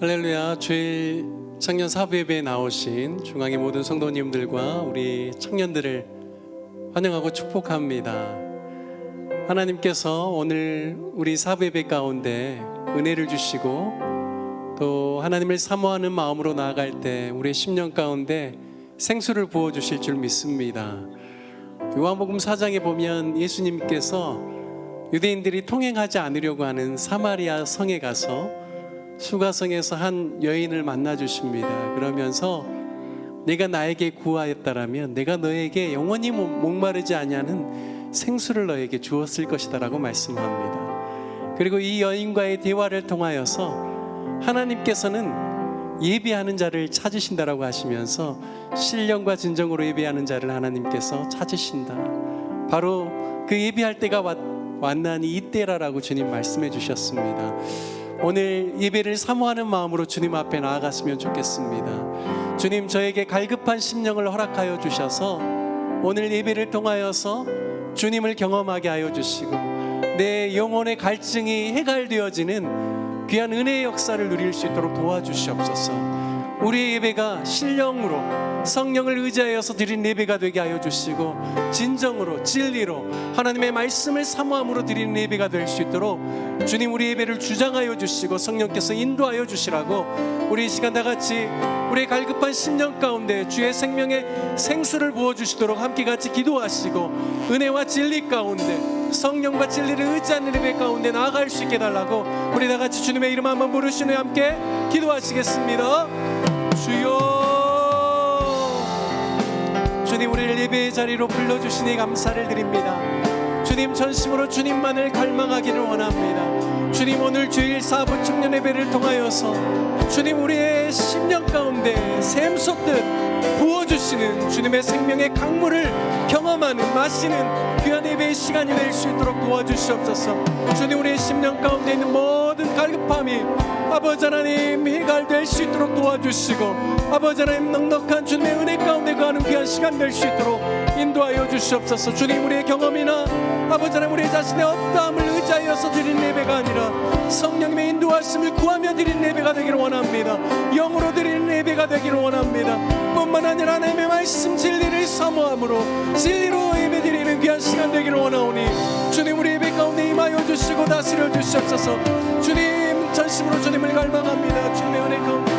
할렐루야. 주일 청년 사부예배에 나오신 중앙의 모든 성도님들과 우리 청년들을 환영하고 축복합니다. 하나님께서 오늘 우리 사부예배 가운데 은혜를 주시고 또 하나님을 사모하는 마음으로 나아갈 때 우리의 심령 가운데 생수를 부어주실 줄 믿습니다. 요한복음 4장에 보면 예수님께서 유대인들이 통행하지 않으려고 하는 사마리아 성에 가서 수가성에서 한 여인을 만나 주십니다. 그러면서 내가 나에게 구하였다라면 내가 너에게 영원히 목마르지 아니하는 생수를 너에게 주었을 것이다 라고 말씀합니다. 그리고 이 여인과의 대화를 통하여서 하나님께서는 예배하는 자를 찾으신다라고 하시면서 신령과 진정으로 예배하는 자를 하나님께서 찾으신다. 바로 그 예배할 때가 왔나니 이때라라고 주님 말씀해 주셨습니다. 오늘 예배를 사모하는 마음으로 주님 앞에 나아갔으면 좋겠습니다. 주님, 저에게 갈급한 심령을 허락하여 주셔서 오늘 예배를 통하여서 주님을 경험하게 하여 주시고 내 영혼의 갈증이 해갈되어지는 귀한 은혜의 역사를 누릴 수 있도록 도와주시옵소서. 우리의 예배가 신령으로 성령을 의지하여서 드린 예배가 되게 하여 주시고 진정으로 진리로 하나님의 말씀을 사모함으로 드리는 예배가 될 수 있도록 주님, 우리 예배를 주장하여 주시고 성령께서 인도하여 주시라고 우리 이 시간 다 같이 우리의 갈급한 심령 가운데 주의 생명의 생수를 부어주시도록 함께 같이 기도하시고 은혜와 진리 가운데 성령과 진리를 의지하는 예배 가운데 나아갈 수 있게 달라고 우리 다 같이 주님의 이름 한번 부르시며 함께 기도하시겠습니다. 주여, 주님, 우리를 예배의 자리로 불러주시니 감사를 드립니다. 주님, 전심으로 주님만을 갈망하기를 원합니다. 주님, 오늘 주일 사부 청년 예배를 통하여서 주님, 우리의 심령 가운데 샘솟듯 부어주시는 주님의 생명의 강물을 경험하는 마시는 귀한 예배의 시간이 될 수 있도록 도와주시옵소서. 주님, 우리의 심령 가운데 있는 모든 갈급함이 아버지 하나님 해갈될 수 있도록 도와주시고 아버지 하나님 넉넉한 주님의 은혜 가운데 거하는 귀한 시간 될 수 있도록 인도하여 주시옵소서. 주님, 우리의 경험이나 아버지 하나님 우리 자신의 어떠함을 의지하여서 드리는 예배가 아니라 성령님의 인도하심을 구하며 드리는 예배가 되기를 원합니다. 영으로 드리는 예배가 되기를 원합니다. 뿐만 아니라 하나님의 말씀 진리를 사모함으로 진리로 예배 드리는 귀한 시간 되기를 원하오니 주님, 우리 예배 가운데 임하여 주시고 다스려 주시옵소서. 주님, 전심으로 주님을 갈망합니다. 주님의 은혜 가운데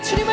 주님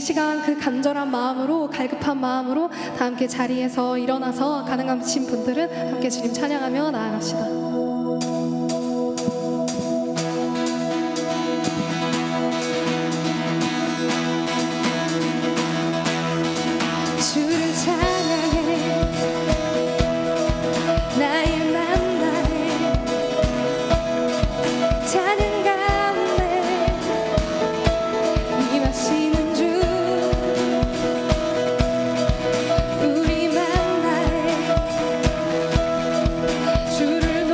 시간 그 간절한 마음으로, 갈급한 마음으로 다 함께 자리에서 일어나서 가능하신 분들은 함께 주님 찬양하며 나아갑시다. 주를 찬양해 나의 만남에 찬양 가운데 임하시는 주 우리 만나에 주를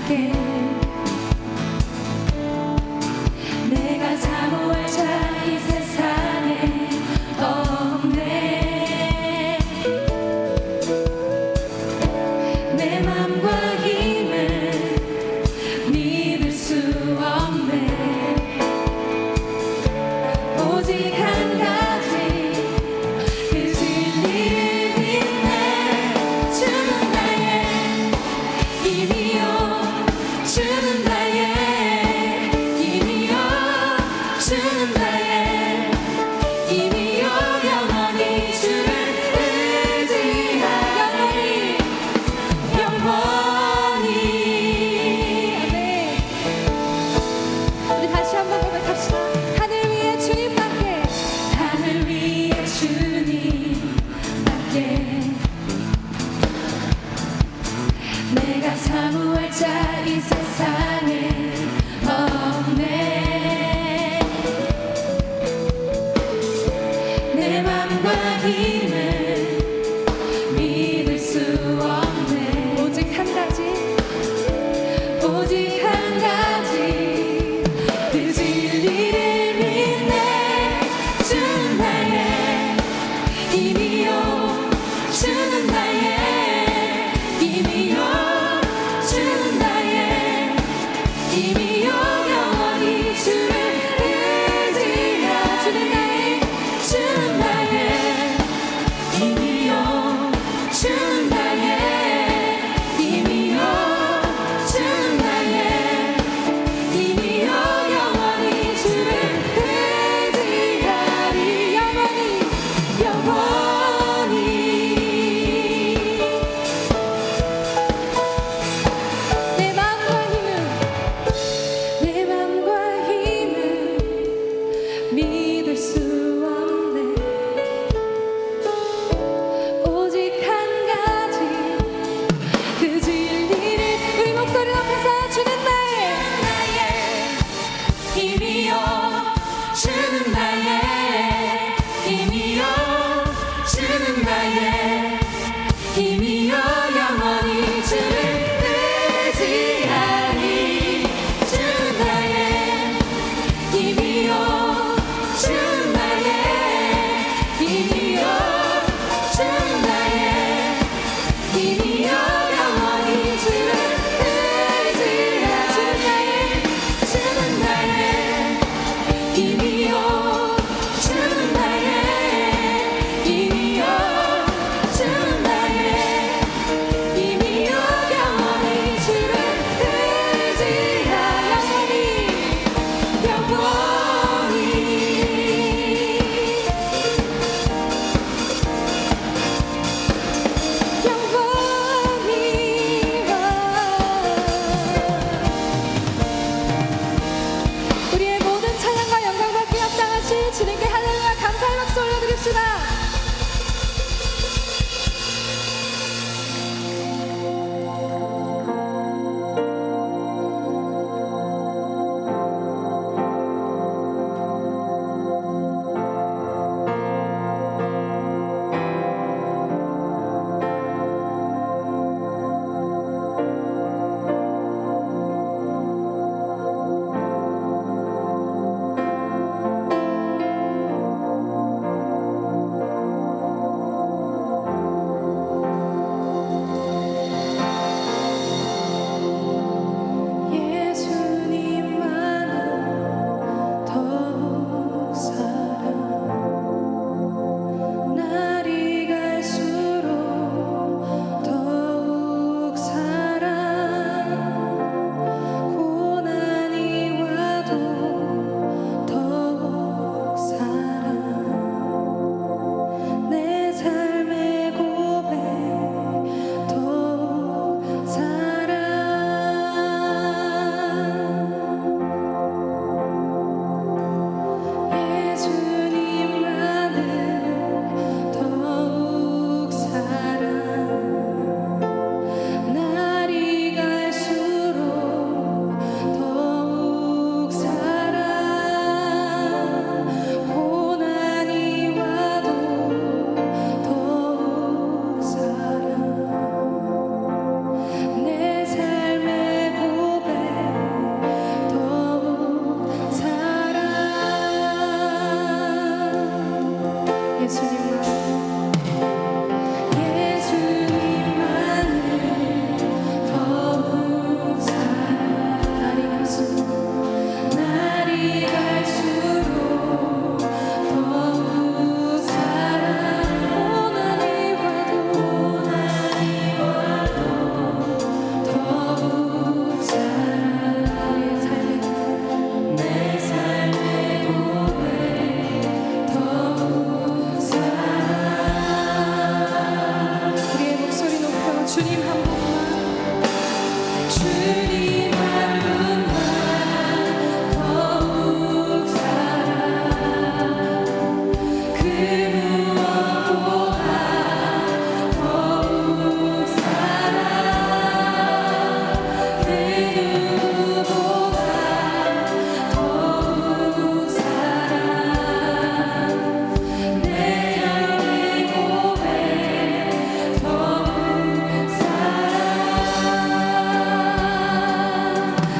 주님밖에 내가 사모할 자 이 세상에 없네. 내 맘과 힘을 믿을 수 없네. 오직 한 가지 그 진리를 믿네. 주는 나의 힘이요 주는 나의 힘이요 주는 나의 힘이요 영원히 주를 의지하리 영원히. 우리 다시 한번 고백합시다. 하늘 위에 주님밖에 하늘 위에 주님밖에 내가 사모할 자 이 세상에 없네. 내 맘과 힘을 믿을 수 없네. 오직 한 가지 오직 한 가지 그 진리를 믿네. 주는 나의 힘이요 주는 나의 힘이요 주는 나의 힘이요 영원히 주를 의지하리. 주는 나의 힘이요 주는 나의 힘이요 주는 나의 힘이요 영원히 주를 의지하리 영원히 영원히. 내 마음과 힘을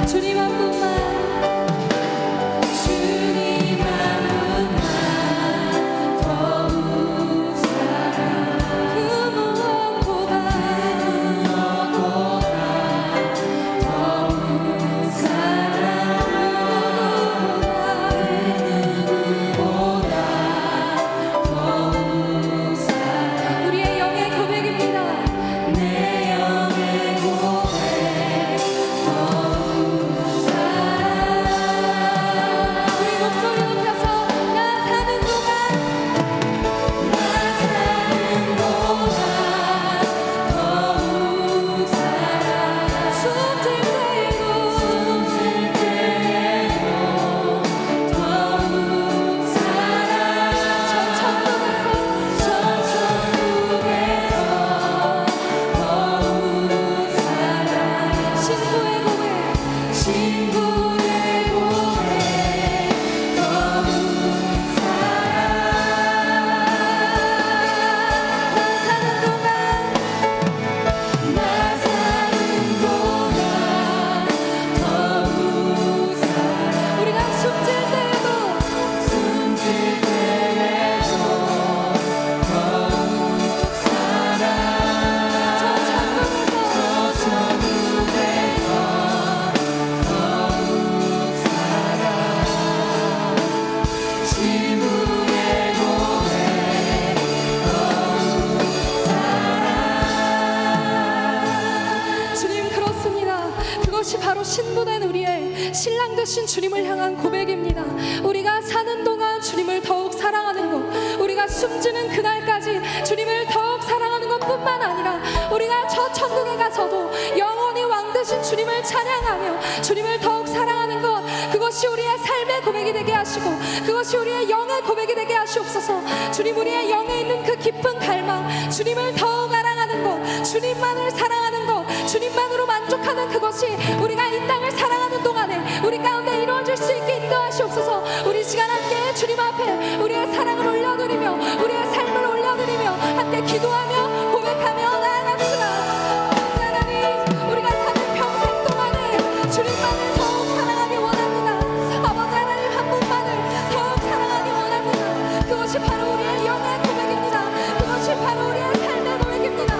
주님 한 분만 주님 한 분만 더욱 사랑 그 무엇보다 더욱 사랑 더욱 사랑 우리의 영의 고백입니다. 내 영의 고백 더욱 사랑 우리 목소리 높여서 나 사는 동안 나 사는 동안 더욱 사랑 숨질 때에도 숨질 때에도 더욱 사랑 저 천국에서 저 천국에서 더욱 사랑 신부의 고백 친구의 고백 더욱 나 사는 동안 나 사는 동안 더욱 사랑 우리가 숨질 때에도 숨질 때에도 더욱 사랑 저 천국에서 저 천국에서 더욱 사랑 친구의 고백 더욱 사랑 주님 그렇습니다. 그것이 바로 신부된 우리의 신랑 되신 주님을 향한 고백입니다. 우리가 사는 동안 주님을 더욱 사랑하는 것, 우리가 숨지는 그날까지 주님을 더욱 사랑하는 것뿐만 아니라 우리가 저 천국에 가서도 영원히 왕 되신 주님을 찬양하며 주님을 더욱 사랑하는 것, 그것이 우리의 삶의 고백이 되게 하시고 그것이 우리의 영의 고백이 되게 하시옵소서. 주님, 우리의 영에 있는 그 깊은 갈망, 주님을 더욱 알아가는 것, 주님만을 사랑하는 것, 주님만으로 만족하는 그것이 우리가 이 땅을 살아가는 동안에 우리 가운데 이루어질 수 있게 인도하시옵소서. 우리 시간 함께 주님 앞에 우리의 사랑을 올려드리며 우리의 삶을 올려드리며 함께 기도하며 고백하며 나아갑시다. 하나님, 우리가 사는 평생 동안에 주님만을 더욱 사랑하기 원합니다. 아버지 하나님, 한 분만을 더욱 사랑하기 원합니다. 그것이 바로 우리의 영의 고백입니다. 그것이 바로 우리의 삶의 고백입니다.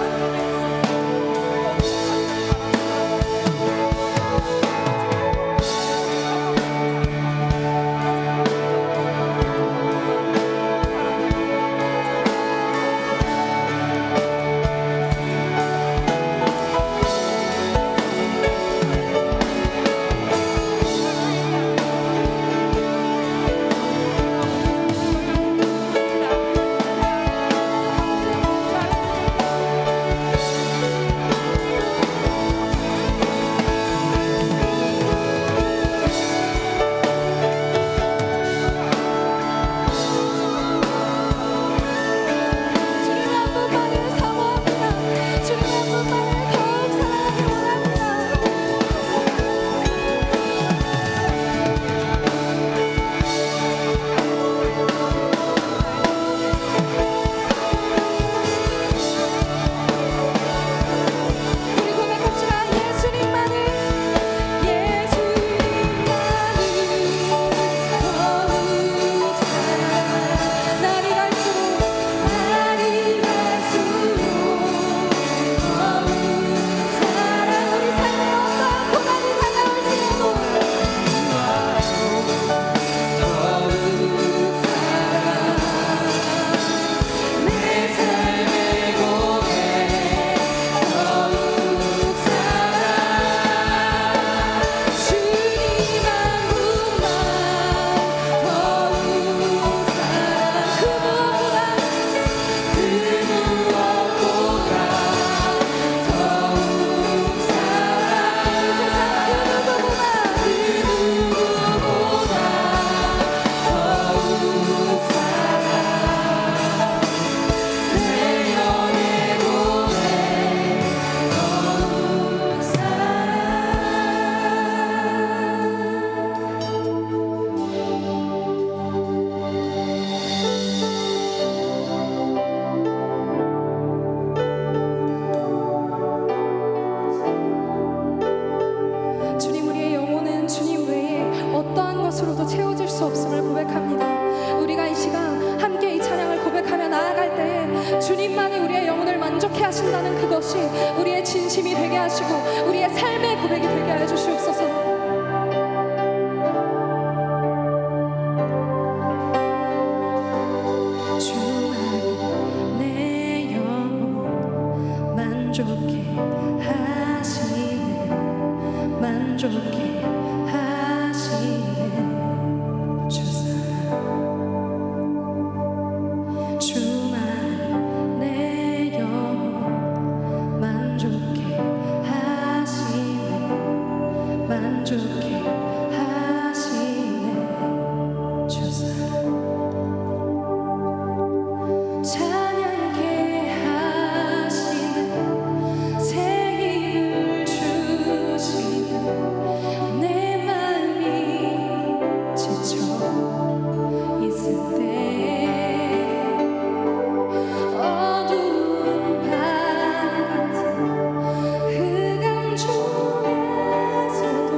것으로도 채워질 수 없음을 고백합니다. 우리가 이 시간 함께 이 찬양을 고백하며 나아갈 때에 주님만이 우리의 영혼을 만족해 하신다는 그것이 우리의 진심이 되게 하시고 우리의 삶의 고백이 되게 하여 주시옵소서. 주만이 내 영혼 만족해 하시네 만족해 하시네 주사 주만이 내 영혼 만족해 하시네 만족해 하시네 주사 찬양케 하시네 새 힘을 주시네 내 마음이 지쳐 있을 때 어두운 밤 같은 흑암 중에서도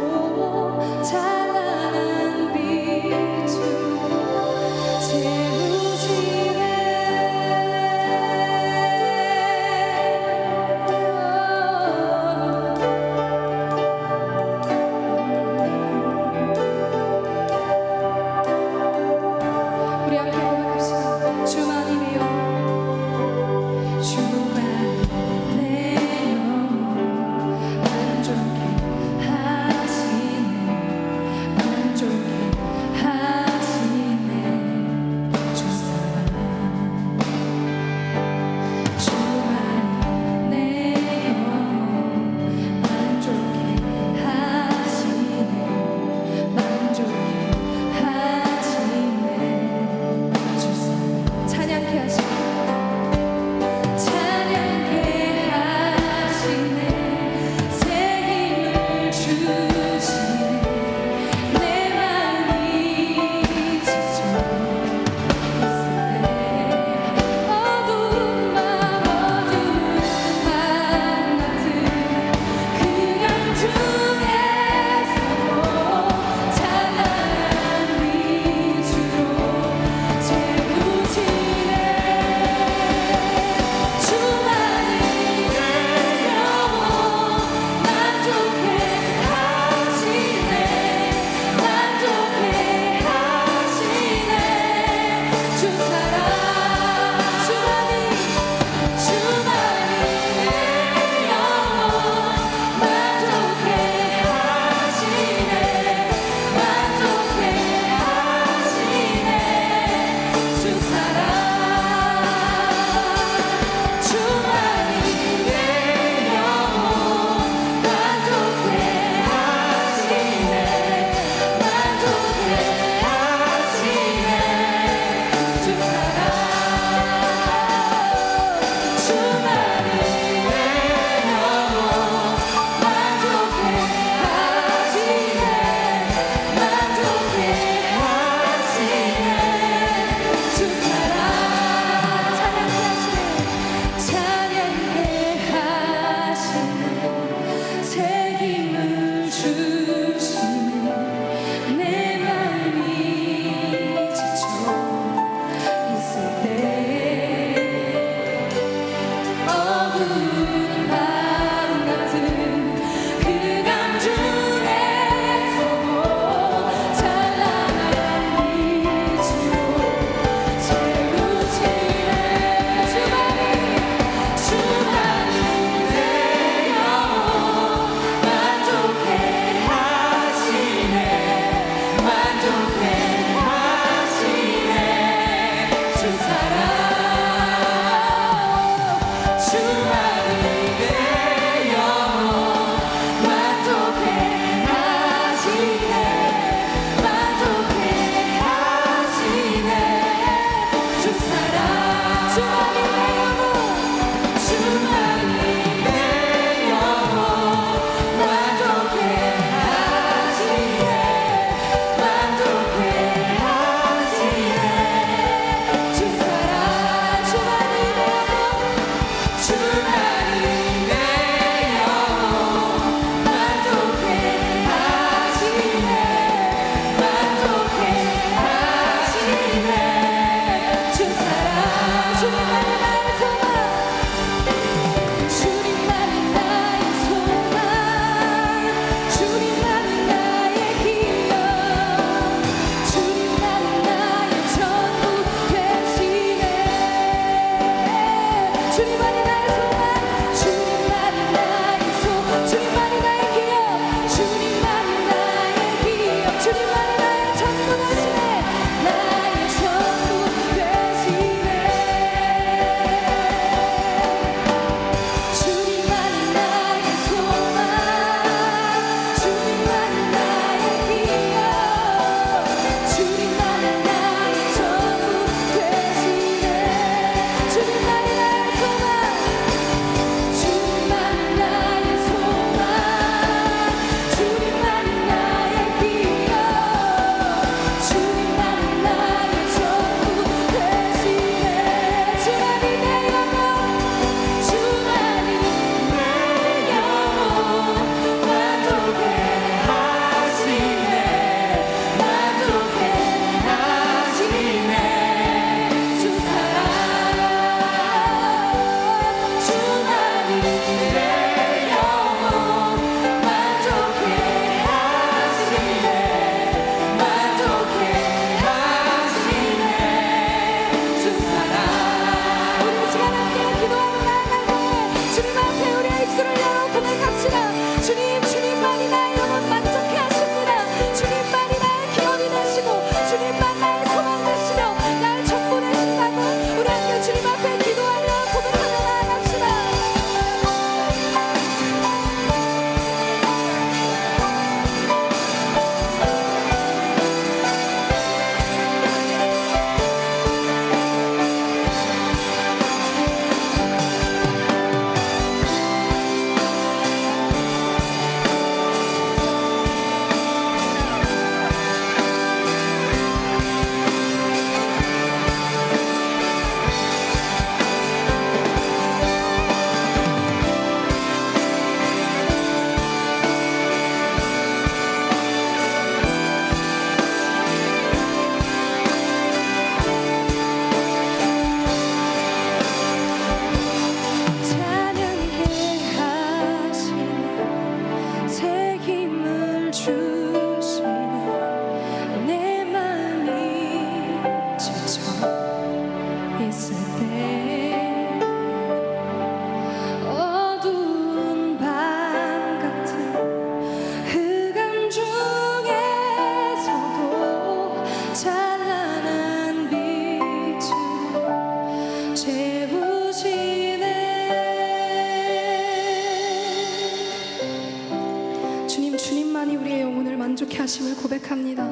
하심을 고백합니다.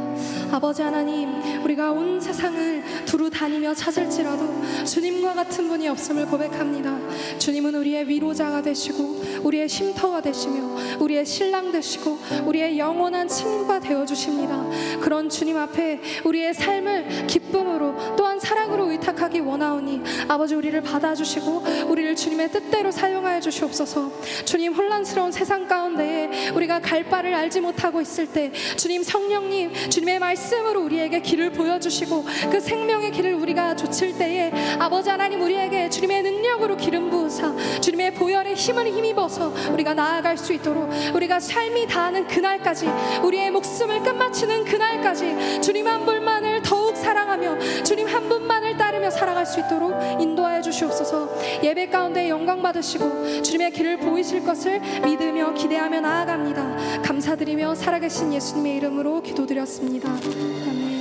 아버지 하나님, 우리가 온 세상을 두루 다니며 찾을지라도 주님과 같은 분이 없음을 고백합니다. 주님은 우리의 위로자가 되시고 우리의 쉼터가 되시며 우리의 신랑 되시고 우리의 영원한 친구가 되어주십니다. 그런 주님 앞에 우리의 삶을 기쁨으로 또한 사랑으로 의탁하기 원하오니 아버지, 우리를 받아주시고 우리를 주님의 뜻대로 사용하여 주시옵소서. 주님, 혼란스러운 세상 가운데에 우리가 갈 바를 알지 못하고 있을 때 주님, 성령님, 주님의 말씀으로 우리에게 길을 보여주시고 그 생명의 길을 우리가 좇을 때에 아버지 하나님, 우리에게 주님의 능력으로 기름 부으사 주님의 보혈의 힘을 힘입어서 우리가 나아갈 수 있도록, 우리가 삶이 다하는 그날까지, 우리의 목숨을 끝마치는 그날까지 주님 한 분만을 더욱 사랑하며 주님 한 분만을 따르며 살아갈 수 있도록 인도하여 주시옵소서. 예배 가운데 영광 받으시고 주님의 길을 보이실 것을 믿으며 기대하며 나아갑니다. 감사드리며 살아계신 예수님의 이름으로 기도드렸습니다. 아멘.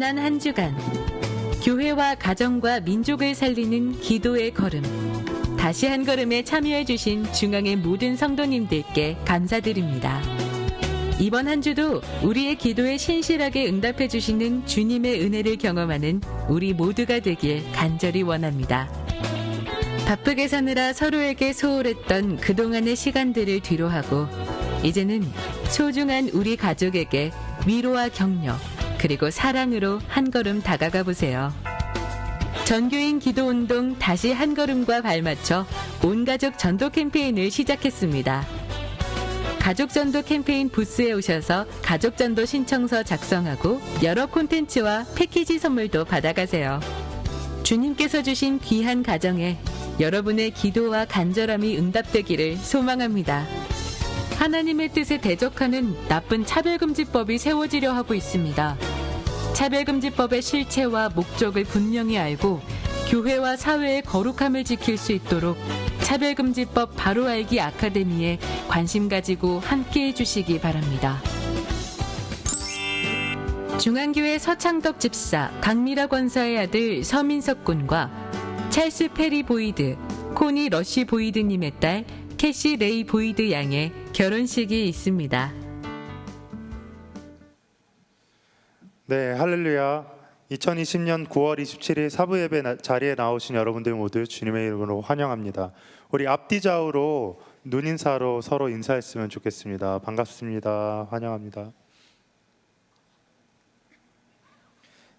지난 한 주간 교회와 가정과 민족을 살리는 기도의 걸음, 다시 한 걸음에 참여해 주신 중앙의 모든 성도님들께 감사드립니다. 이번 한 주도 우리의 기도에 신실하게 응답해 주시는 주님의 은혜를 경험하는 우리 모두가 되길 간절히 원합니다. 바쁘게 사느라 서로에게 소홀했던 그동안의 시간들을 뒤로하고 이제는 소중한 우리 가족에게 위로와 격려 그리고 사랑으로 한 걸음 다가가 보세요. 전교인 기도운동 다시 한 걸음과 발맞춰 온가족 전도 캠페인을 시작했습니다. 가족전도 캠페인 부스에 오셔서 가족전도 신청서 작성하고 여러 콘텐츠와 패키지 선물도 받아가세요. 주님께서 주신 귀한 가정에 여러분의 기도와 간절함이 응답되기를 소망합니다. 하나님의 뜻에 대적하는 나쁜 차별금지법이 세워지려 하고 있습니다. 차별금지법의 실체와 목적을 분명히 알고 교회와 사회의 거룩함을 지킬 수 있도록 차별금지법 바로 알기 아카데미에 관심 가지고 함께해 주시기 바랍니다. 중앙교회 서창덕 집사, 강미라 권사의 아들 서민석 군과 찰스 페리 보이드, 코니 러쉬 보이드님의 딸 캐시 레이 보이드 양의 결혼식이 있습니다. 네, 할렐루야. 2020년 9월 27일 사부 예배 자리에 나오신 여러분들 모두 주님의 이름으로 환영합니다. 우리 앞뒤 좌우로 눈인사로 서로 인사했으면 좋겠습니다. 반갑습니다. 환영합니다.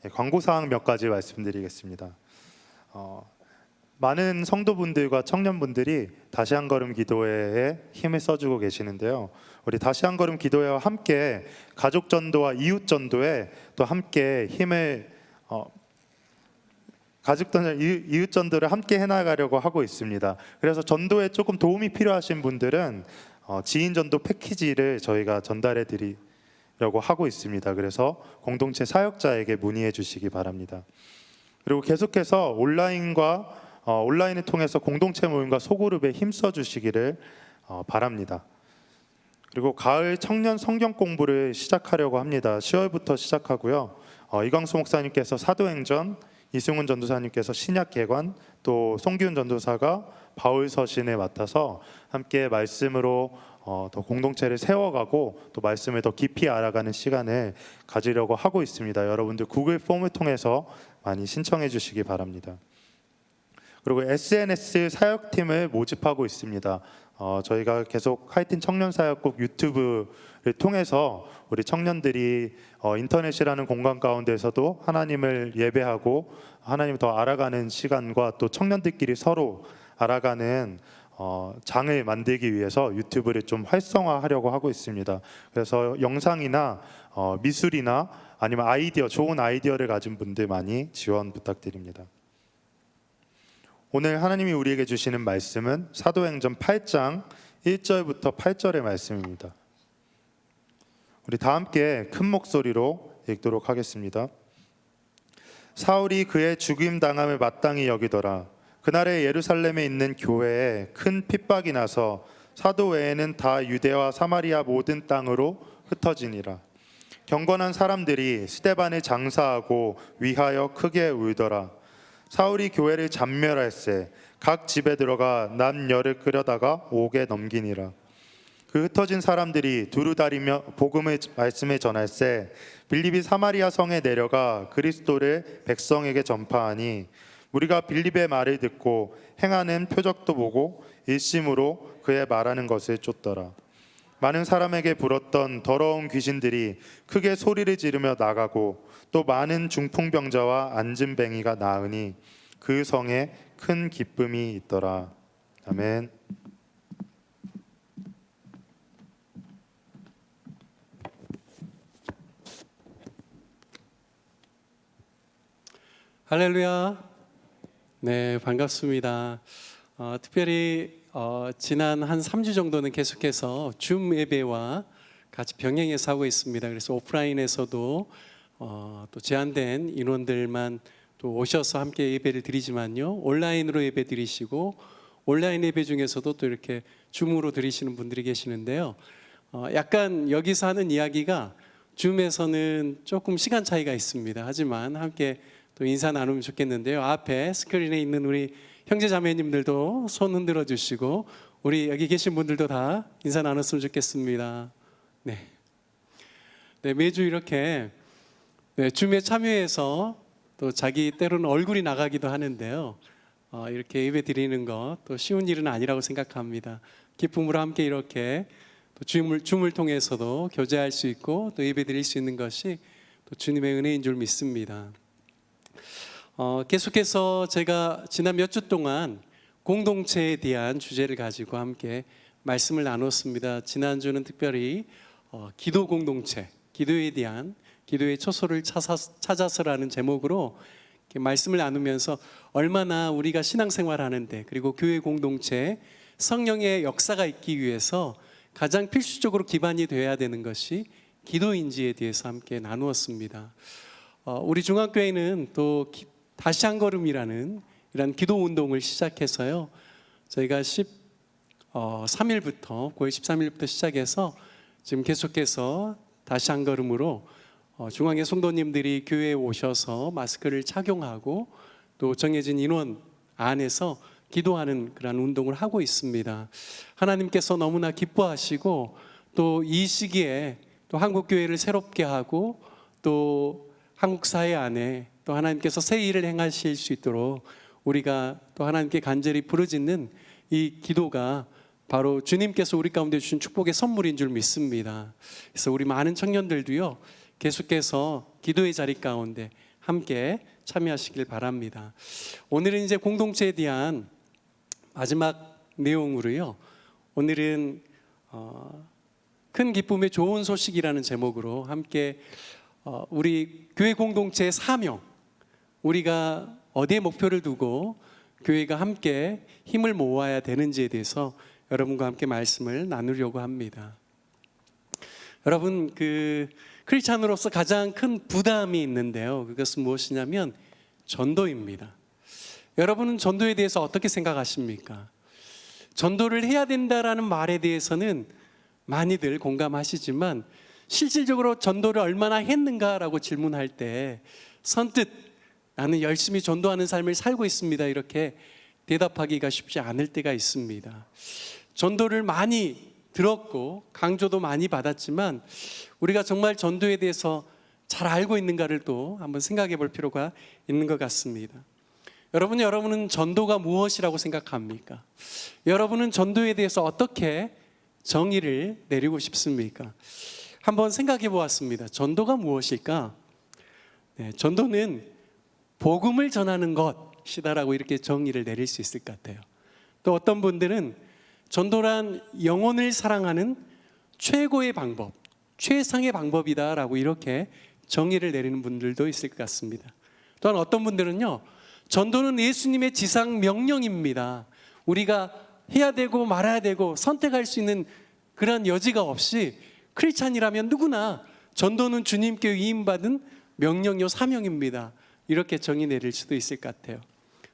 네, 광고사항 몇 가지 말씀드리겠습니다. 많은 성도분들과 청년분들이 다시 한 걸음 기도회에 힘을 써주고 계시는데요. 우리 다시 한 걸음 기도회와 함께 가족 전도와 이웃 전도에 또 함께 힘을 가족 전도, 이웃 전도를 함께 해나가려고 하고 있습니다. 그래서 전도에 조금 도움이 필요하신 분들은 지인 전도 패키지를 저희가 전달해 드리려고 하고 있습니다. 그래서 공동체 사역자에게 문의해 주시기 바랍니다. 그리고 계속해서 온라인을 통해서 공동체 모임과 소그룹에 힘써 주시기를 바랍니다. 그리고 가을 청년 성경 공부를 시작하려고 합니다. 10월부터 시작하고요. 이광수 목사님께서 사도행전, 이승훈 전도사님께서 신약 개관, 또 송기훈 전도사가 바울 서신을 맡아서 함께 말씀으로 더 공동체를 세워가고 또 말씀을 더 깊이 알아가는 시간을 가지려고 하고 있습니다. 여러분들 구글 폼을 통해서 많이 신청해 주시기 바랍니다. 그리고 SNS 사역팀을 모집하고 있습니다. 저희가 계속 하이틴 청년사역국 유튜브를 통해서 우리 청년들이 인터넷이라는 공간 가운데서도 하나님을 예배하고 하나님을 더 알아가는 시간과 또 청년들끼리 서로 알아가는 장을 만들기 위해서 유튜브를 좀 활성화하려고 하고 있습니다. 그래서 영상이나 미술이나 아니면 좋은 아이디어를 가진 분들 많이 지원 부탁드립니다. 오늘 하나님이 우리에게 주시는 말씀은 사도행전 8장 1절부터 8절의 말씀입니다. 우리 다 함께 큰 목소리로 읽도록 하겠습니다. 사울이 그의 죽임 당함을 마땅히 여기더라. 그날에 예루살렘에 있는 교회에 큰 핍박이 나서 사도 외에는 다 유대와 사마리아 모든 땅으로 흩어지니라. 경건한 사람들이 스데반을 장사하고 위하여 크게 울더라. 사울이 교회를 잔멸할세 각 집에 들어가 남녀를 끌어다가 옥에 넘기니라. 그 흩어진 사람들이 두루다리며 복음의 말씀을 전할세 빌립이 사마리아 성에 내려가 그리스도를 백성에게 전파하니 우리가 빌립의 말을 듣고 행하는 표적도 보고 일심으로 그의 말하는 것을 쫓더라. 많은 사람에게 불었던 더러운 귀신들이 크게 소리를 지르며 나가고 또 많은 중풍병자와 안진뱅이가 나으니 그 성에 큰 기쁨이 있더라. 아멘. 할렐루야. 네, 반갑습니다. 특별히 지난 한 3주 정도는 계속해서 줌 예배와 같이 병행해서 하고 있습니다. 그래서 오프라인에서도 또 제한된 인원들만 또 오셔서 함께 예배를 드리지만요, 온라인으로 예배 드리시고 온라인 예배 중에서도 또 이렇게 줌으로 드리시는 분들이 계시는데요. 약간 여기서 하는 이야기가 줌에서는 조금 시간 차이가 있습니다. 하지만 함께 또 인사 나누면 좋겠는데요. 앞에 스크린에 있는 우리 형제 자매님들도 손 흔들어 주시고 우리 여기 계신 분들도 다 인사 나눴으면 좋겠습니다. 네, 매주 이렇게 줌에 참여해서 또 자기 때로는 얼굴이 나가기도 하는데요. 이렇게 예배 드리는 것 또 쉬운 일은 아니라고 생각합니다. 기쁨으로 함께 이렇게 또 줌을 통해서도 교제할 수 있고 또 예배 드릴 수 있는 것이 또 주님의 은혜인 줄 믿습니다. 계속해서 제가 지난 몇 주 동안 공동체에 대한 주제를 가지고 함께 말씀을 나눴습니다. 지난주는 특별히 기도 공동체, 기도에 대한 기도의 초소를 찾아서라는 제목으로 이렇게 말씀을 나누면서 얼마나 우리가 신앙생활하는데 그리고 교회 공동체 성령의 역사가 있기 위해서 가장 필수적으로 기반이 되어야 되는 것이 기도인지에 대해서 함께 나누었습니다. 우리 중앙교회는 또 다시 한 걸음이라는 이런 기도 운동을 시작해서요, 저희가 9월 13일부터 시작해서 지금 계속해서 다시 한 걸음으로 중앙의 성도님들이 교회에 오셔서 마스크를 착용하고 또 정해진 인원 안에서 기도하는 그런 운동을 하고 있습니다. 하나님께서 너무나 기뻐하시고 또 이 시기에 또 한국 교회를 새롭게 하고 또 한국 사회 안에 또 하나님께서 새 일을 행하실 수 있도록 우리가 또 하나님께 간절히 부르짖는 이 기도가 바로 주님께서 우리 가운데 주신 축복의 선물인 줄 믿습니다. 그래서 우리 많은 청년들도요, 계속해서 기도의 자리 가운데 함께 참여하시길 바랍니다. 오늘은 이제 공동체에 대한 마지막 내용으로요. 오늘은 큰 기쁨의 좋은 소식이라는 제목으로 함께 우리 교회 공동체의 사명, 우리가 어디에 목표를 두고 교회가 함께 힘을 모아야 되는지에 대해서 여러분과 함께 말씀을 나누려고 합니다. 여러분, 크리스찬으로서 가장 큰 부담이 있는데요. 그것은 무엇이냐면 전도입니다. 여러분은 전도에 대해서 어떻게 생각하십니까? 전도를 해야 된다라는 말에 대해서는 많이들 공감하시지만 실질적으로 전도를 얼마나 했는가라고 질문할 때 선뜻 나는 열심히 전도하는 삶을 살고 있습니다, 이렇게 대답하기가 쉽지 않을 때가 있습니다. 전도를 많이 들었고 강조도 많이 받았지만 우리가 정말 전도에 대해서 잘 알고 있는가를 또 한번 생각해 볼 필요가 있는 것 같습니다. 여러분은 전도가 무엇이라고 생각합니까? 여러분은 전도에 대해서 어떻게 정의를 내리고 싶습니까? 한번 생각해 보았습니다. 전도가 무엇일까? 전도는 복음을 전하는 것이다라고 이렇게 정의를 내릴 수 있을 것 같아요. 또 어떤 분들은 전도란 영혼을 사랑하는 최고의 방법, 최상의 방법이다라고 이렇게 정의를 내리는 분들도 있을 것 같습니다. 또한 어떤 분들은요, 전도는 예수님의 지상 명령입니다. 우리가 해야 되고 말아야 되고 선택할 수 있는 그런 여지가 없이 크리스찬이라면 누구나 전도는 주님께 위임받은 명령요 사명입니다. 이렇게 정의 내릴 수도 있을 것 같아요.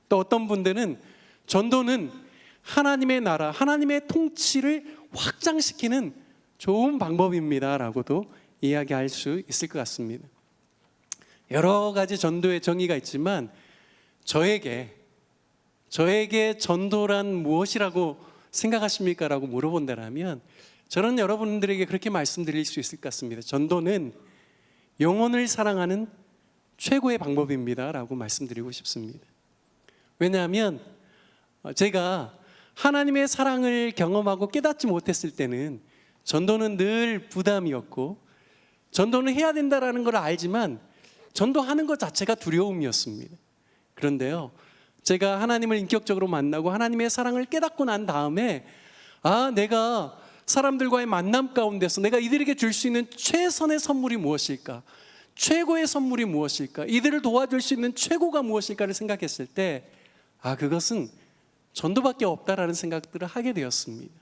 또 어떤 분들은 전도는 하나님의 나라, 하나님의 통치를 확장시키는 좋은 방법입니다 라고도 이야기할 수 있을 것 같습니다. 여러 가지 전도의 정의가 있지만 저에게 전도란 무엇이라고 생각하십니까? 라고 물어본다면 저는 여러분들에게 그렇게 말씀드릴 수 있을 것 같습니다. 전도는 영혼을 사랑하는 최고의 방법입니다 라고 말씀드리고 싶습니다. 왜냐하면 제가 하나님의 사랑을 경험하고 깨닫지 못했을 때는 전도는 늘 부담이었고 전도는 해야 된다라는 걸 알지만 전도하는 것 자체가 두려움이었습니다. 그런데요, 제가 하나님을 인격적으로 만나고 하나님의 사랑을 깨닫고 난 다음에 내가 사람들과의 만남 가운데서 내가 이들에게 줄 수 있는 최선의 선물이 무엇일까? 최고의 선물이 무엇일까? 이들을 도와줄 수 있는 최고가 무엇일까를 생각했을 때 그것은 전도밖에 없다라는 생각들을 하게 되었습니다.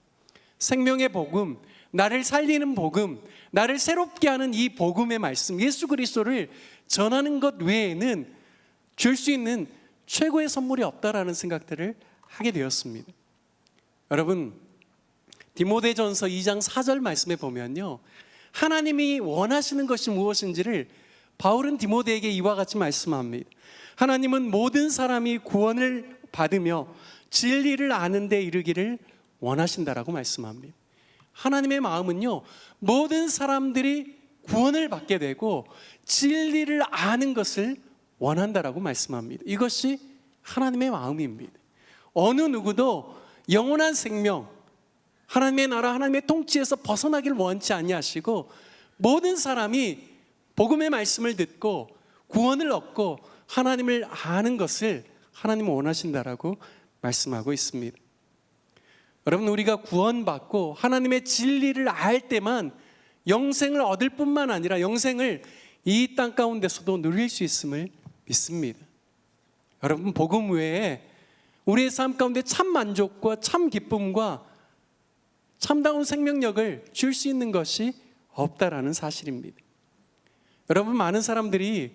생명의 복음, 나를 살리는 복음, 나를 새롭게 하는 이 복음의 말씀, 예수 그리스도를 전하는 것 외에는 줄 수 있는 최고의 선물이 없다라는 생각들을 하게 되었습니다. 여러분, 디모데전서 2장 4절 말씀에 보면요, 하나님이 원하시는 것이 무엇인지를 바울은 디모데에게 이와 같이 말씀합니다. 하나님은 모든 사람이 구원을 받으며 진리를 아는 데 이르기를 원하신다라고 말씀합니다. 하나님의 마음은요, 모든 사람들이 구원을 받게 되고 진리를 아는 것을 원한다라고 말씀합니다. 이것이 하나님의 마음입니다. 어느 누구도 영원한 생명, 하나님의 나라, 하나님의 통치에서 벗어나기를 원치 아니하시고 모든 사람이 복음의 말씀을 듣고 구원을 얻고 하나님을 아는 것을 하나님은 원하신다라고 말씀하고 있습니다. 여러분, 우리가 구원받고 하나님의 진리를 알 때만 영생을 얻을 뿐만 아니라 영생을 이 땅 가운데서도 누릴 수 있음을 믿습니다. 여러분, 복음 외에 우리의 삶 가운데 참 만족과 참 기쁨과 참다운 생명력을 줄 수 있는 것이 없다라는 사실입니다. 여러분, 많은 사람들이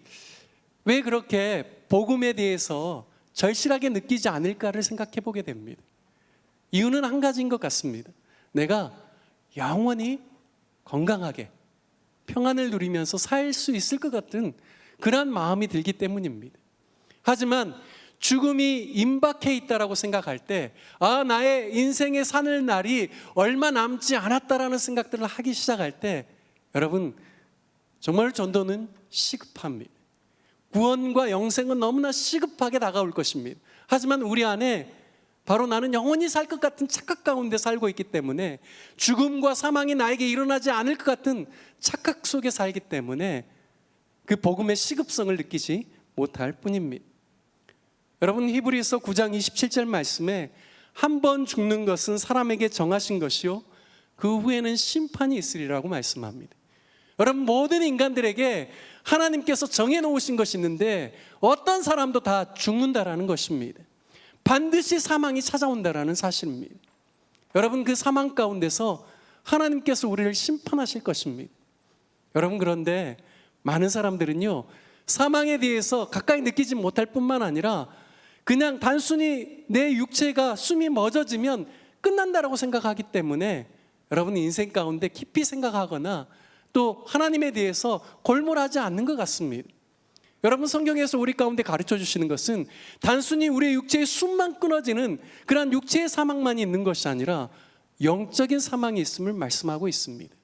왜 그렇게 복음에 대해서 절실하게 느끼지 않을까를 생각해 보게 됩니다. 이유는 한 가지인 것 같습니다. 내가 영원히 건강하게 평안을 누리면서 살 수 있을 것 같은 그러한 마음이 들기 때문입니다. 하지만 죽음이 임박해 있다라고 생각할 때 나의 인생의 사는 날이 얼마 남지 않았다라는 생각들을 하기 시작할 때 여러분, 정말 전도는 시급합니다. 구원과 영생은 너무나 시급하게 다가올 것입니다. 하지만 우리 안에 바로 나는 영원히 살 것 같은 착각 가운데 살고 있기 때문에 죽음과 사망이 나에게 일어나지 않을 것 같은 착각 속에 살기 때문에 그 복음의 시급성을 느끼지 못할 뿐입니다. 여러분, 히브리서 9장 27절 말씀에 한 번 죽는 것은 사람에게 정하신 것이요 그 후에는 심판이 있으리라고 말씀합니다. 여러분, 모든 인간들에게 하나님께서 정해놓으신 것이 있는데 어떤 사람도 다 죽는다라는 것입니다. 반드시 사망이 찾아온다라는 사실입니다. 여러분, 그 사망 가운데서 하나님께서 우리를 심판하실 것입니다. 여러분, 그런데 많은 사람들은요, 사망에 대해서 가까이 느끼지 못할 뿐만 아니라 그냥 단순히 내 육체가 숨이 멎어지면 끝난다라고 생각하기 때문에 여러분, 인생 가운데 깊이 생각하거나 또 하나님에 대해서 골몰하지 않는 것 같습니다. 여러분, 성경에서 우리 가운데 가르쳐 주시는 것은 단순히 우리의 육체의 숨만 끊어지는 그러한 육체의 사망만이 있는 것이 아니라 영적인 사망이 있음을 말씀하고 있습니다.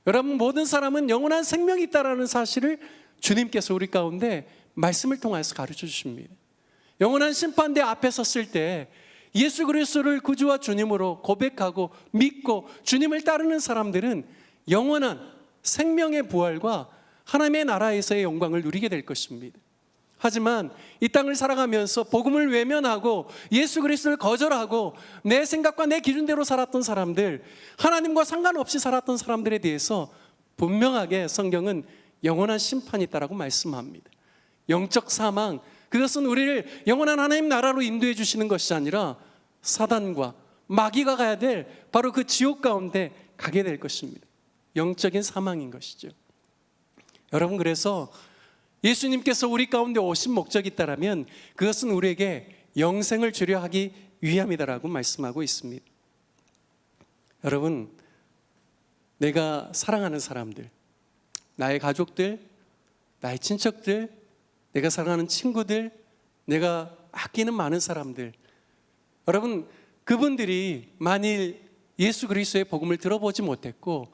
여러분, 모든 사람은 영원한 생명이 있다라는 사실을 주님께서 우리 가운데 말씀을 통해서 가르쳐 주십니다. 영원한 심판대 앞에 섰을 때 예수 그리스도를 구주와 주님으로 고백하고 믿고 주님을 따르는 사람들은 영원한 생명의 부활과 하나님의 나라에서의 영광을 누리게 될 것입니다. 하지만 이 땅을 살아가면서 복음을 외면하고 예수 그리스도를 거절하고 내 생각과 내 기준대로 살았던 사람들, 하나님과 상관없이 살았던 사람들에 대해서 분명하게 성경은 영원한 심판이 있다라고 말씀합니다. 영적 사망, 그것은 우리를 영원한 하나님 나라로 인도해 주시는 것이 아니라 사단과 마귀가 가야 될 바로 그 지옥 가운데 가게 될 것입니다. 영적인 사망인 것이죠. 여러분, 그래서 예수님께서 우리 가운데 오신 목적이 있다면 그것은 우리에게 영생을 주려 하기 위함이다라고 말씀하고 있습니다. 여러분, 내가 사랑하는 사람들, 나의 가족들, 나의 친척들, 내가 사랑하는 친구들, 내가 아끼는 많은 사람들, 여러분, 그분들이 만일 예수 그리스도의 복음을 들어보지 못했고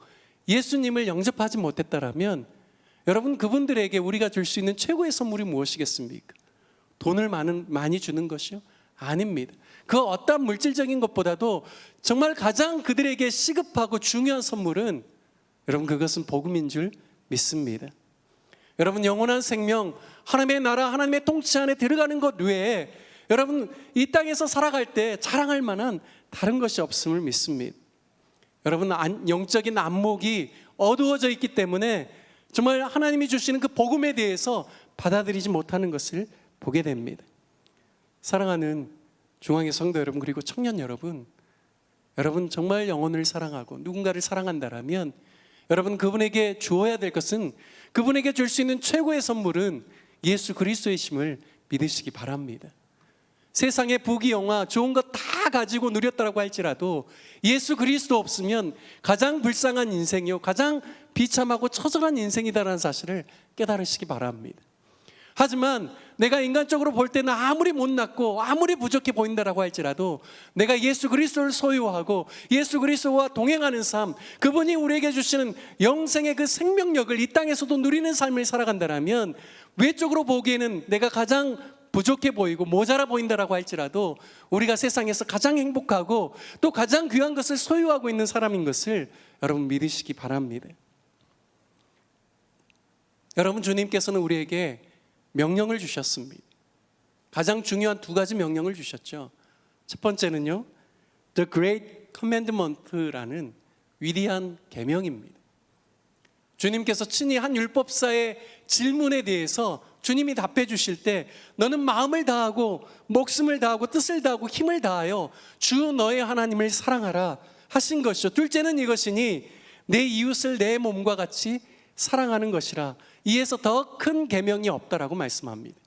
예수님을 영접하지 못했다라면 여러분, 그분들에게 우리가 줄 수 있는 최고의 선물이 무엇이겠습니까? 돈을 많이 주는 것이요? 아닙니다. 그 어떠한 물질적인 것보다도 정말 가장 그들에게 시급하고 중요한 선물은 여러분, 그것은 복음인 줄 믿습니다. 여러분, 영원한 생명, 하나님의 나라, 하나님의 통치 안에 들어가는 것 외에 여러분, 이 땅에서 살아갈 때 자랑할 만한 다른 것이 없음을 믿습니다. 여러분, 영적인 안목이 어두워져 있기 때문에 정말 하나님이 주시는 그 복음에 대해서 받아들이지 못하는 것을 보게 됩니다. 사랑하는 중앙의 성도 여러분, 그리고 청년 여러분, 여러분 정말 영혼을 사랑하고 누군가를 사랑한다라면 여러분, 그분에게 주어야 될 것은, 그분에게 줄 수 있는 최고의 선물은 예수 그리스도이심을 믿으시기 바랍니다. 세상의 부귀 영화 좋은 것 다 가지고 누렸다고 할지라도 예수 그리스도 없으면 가장 불쌍한 인생이요 가장 비참하고 처절한 인생이다라는 사실을 깨달으시기 바랍니다. 하지만 내가 인간적으로 볼 때는 아무리 못났고 아무리 부족해 보인다라고 할지라도 내가 예수 그리스도를 소유하고 예수 그리스도와 동행하는 삶, 그분이 우리에게 주시는 영생의 그 생명력을 이 땅에서도 누리는 삶을 살아간다면 외적으로 보기에는 내가 가장 부족해 보이고 모자라 보인다라고 할지라도 우리가 세상에서 가장 행복하고 또 가장 귀한 것을 소유하고 있는 사람인 것을 여러분 믿으시기 바랍니다. 여러분, 주님께서는 우리에게 명령을 주셨습니다. 가장 중요한 두 가지 명령을 주셨죠. 첫 번째는요, The Great Commandment라는 위대한 계명입니다. 주님께서 친히 한 율법사의 질문에 대해서 주님이 답해 주실 때 너는 마음을 다하고 목숨을 다하고 뜻을 다하고 힘을 다하여 주 너의 하나님을 사랑하라 하신 것이죠. 둘째는 이것이니 내 이웃을 내 몸과 같이 사랑하는 것이라. 이에서 더 큰 계명이 없다라고 말씀합니다.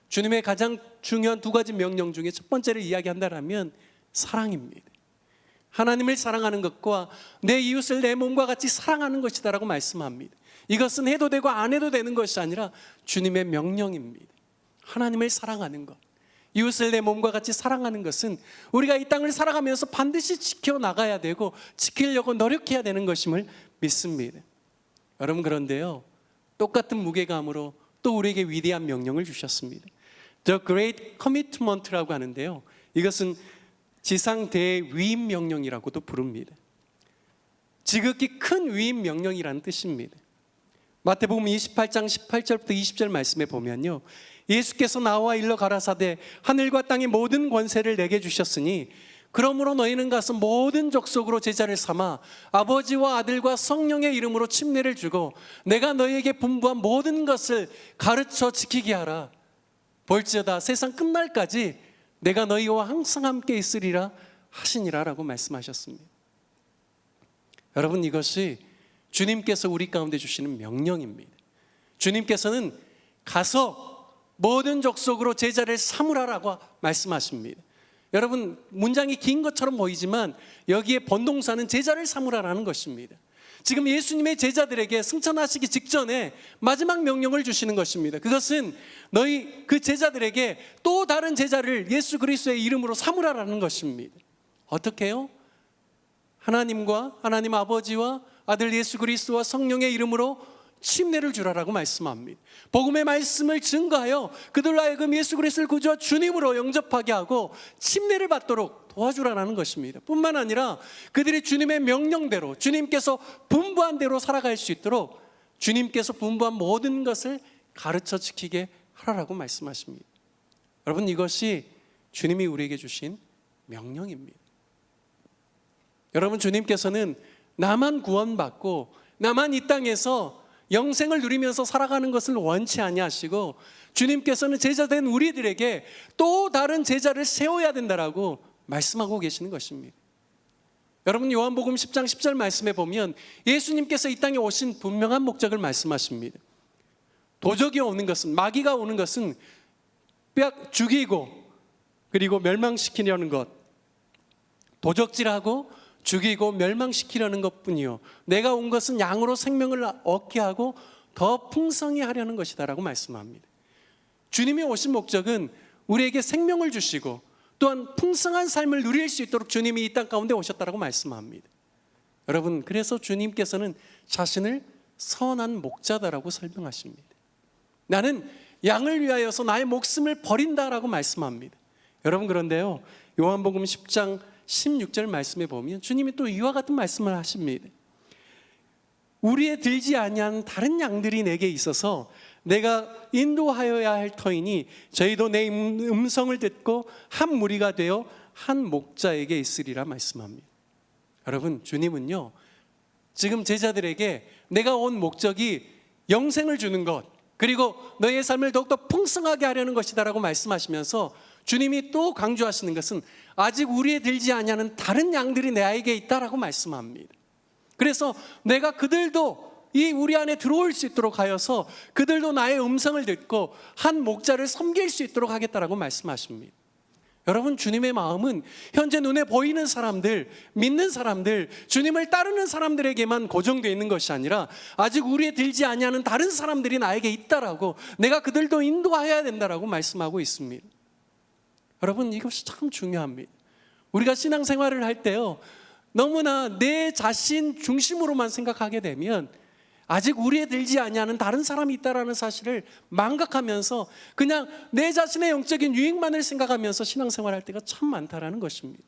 주님의 가장 중요한 두 가지 명령 중에 첫 번째를 이야기한다면 사랑입니다. 하나님을 사랑하는 것과 내 이웃을 내 몸과 같이 사랑하는 것이다라고 말씀합니다. 이것은 해도 되고 안 해도 되는 것이 아니라 주님의 명령입니다. 하나님을 사랑하는 것, 이웃을 내 몸과 같이 사랑하는 것은 우리가 이 땅을 살아가면서 반드시 지켜나가야 되고 지키려고 노력해야 되는 것임을 믿습니다. 여러분, 그런데요, 똑같은 무게감으로 또 우리에게 위대한 명령을 주셨습니다. The Great Commitment라고 하는데요, 이것은 지상 대위임 명령이라고도 부릅니다. 지극히 큰 위임 명령이라는 뜻입니다. 마태복음 28장 18절부터 20절 말씀에 보면요, 예수께서 나와 일러 가라사대 하늘과 땅의 모든 권세를 내게 주셨으니 그러므로 너희는 가서 모든 족속으로 제자를 삼아 아버지와 아들과 성령의 이름으로 침례를 주고 내가 너희에게 분부한 모든 것을 가르쳐 지키게 하라. 볼지어다 세상 끝날까지 내가 너희와 항상 함께 있으리라 하시니라 라고 말씀하셨습니다. 여러분, 이것이 주님께서 우리 가운데 주시는 명령입니다. 주님께서는 가서 모든 족속으로 제자를 삼으라라고 말씀하십니다. 여러분, 문장이 긴 것처럼 보이지만 여기에 본동사는 제자를 삼으라라는 것입니다. 지금 예수님의 제자들에게 승천하시기 직전에 마지막 명령을 주시는 것입니다. 그것은 너희 그 제자들에게 또 다른 제자를 예수 그리스도의 이름으로 삼으라라는 것입니다. 어떻게요? 하나님과 하나님 아버지와 아들 예수 그리스도와 성령의 이름으로 침례를 주라라고 말씀합니다. 복음의 말씀을 증거하여 그들로 하여금 예수 그리스도를 구주와 주님으로 영접하게 하고 침례를 받도록 도와주라는 것입니다. 뿐만 아니라 그들이 주님의 명령대로, 주님께서 분부한 대로 살아갈 수 있도록 주님께서 분부한 모든 것을 가르쳐 지키게 하라라고 말씀하십니다. 여러분, 이것이 주님이 우리에게 주신 명령입니다. 여러분, 주님께서는 나만 구원받고 나만 이 땅에서 영생을 누리면서 살아가는 것을 원치 아니하시고 주님께서는 제자된 우리들에게 또 다른 제자를 세워야 된다라고 말씀하고 계시는 것입니다. 여러분, 요한복음 10장 10절 말씀에 보면 예수님께서 이 땅에 오신 분명한 목적을 말씀하십니다. 도적이 오는 것은, 마귀가 오는 것은 뼈 죽이고 그리고 멸망시키려는 것, 도적질하고 죽이고 멸망시키려는 것뿐이요, 내가 온 것은 양으로 생명을 얻게 하고 더 풍성히 하려는 것이다 라고 말씀합니다. 주님이 오신 목적은 우리에게 생명을 주시고 또한 풍성한 삶을 누릴 수 있도록 주님이 이 땅 가운데 오셨다라고 말씀합니다. 여러분, 그래서 주님께서는 자신을 선한 목자다라고 설명하십니다. 나는 양을 위하여서 나의 목숨을 버린다라고 말씀합니다. 여러분, 그런데요, 요한복음 10장 16절 말씀에 보면 주님이 또 이와 같은 말씀을 하십니다. 우리에 들지 아니한 다른 양들이 내게 있어서 내가 인도하여야 할 터이니 저희도 내 음성을 듣고 한 무리가 되어 한 목자에게 있으리라 말씀합니다. 여러분, 주님은요, 지금 제자들에게 내가 온 목적이 영생을 주는 것, 그리고 너희의 삶을 더욱더 풍성하게 하려는 것이다 라고 말씀하시면서 주님이 또 강조하시는 것은 아직 우리에 들지 아니하는 다른 양들이 내게 있다라고 말씀합니다. 그래서 내가 그들도 이 우리 안에 들어올 수 있도록 하여서 그들도 나의 음성을 듣고 한 목자를 섬길 수 있도록 하겠다라고 말씀하십니다. 여러분, 주님의 마음은 현재 눈에 보이는 사람들, 믿는 사람들, 주님을 따르는 사람들에게만 고정되어 있는 것이 아니라 아직 우리에 들지 아니하는 다른 사람들이 나에게 있다라고, 내가 그들도 인도해야 된다라고 말씀하고 있습니다. 여러분, 이것이 참 중요합니다. 우리가 신앙생활을 할 때요, 너무나 내 자신 중심으로만 생각하게 되면 아직 우리에 들지 아니하는 다른 사람이 있다라는 사실을 망각하면서 그냥 내 자신의 영적인 유익만을 생각하면서 신앙생활할 때가 참 많다라는 것입니다.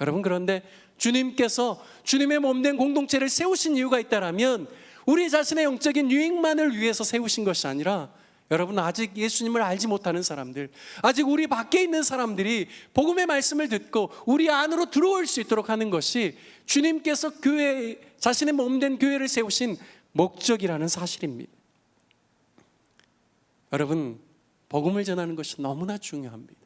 여러분, 그런데 주님께서 주님의 몸된 공동체를 세우신 이유가 있다라면 우리 자신의 영적인 유익만을 위해서 세우신 것이 아니라, 여러분, 아직 예수님을 알지 못하는 사람들, 아직 우리 밖에 있는 사람들이 복음의 말씀을 듣고 우리 안으로 들어올 수 있도록 하는 것이 주님께서 교회, 자신의 몸된 교회를 세우신 목적이라는 사실입니다. 여러분, 복음을 전하는 것이 너무나 중요합니다.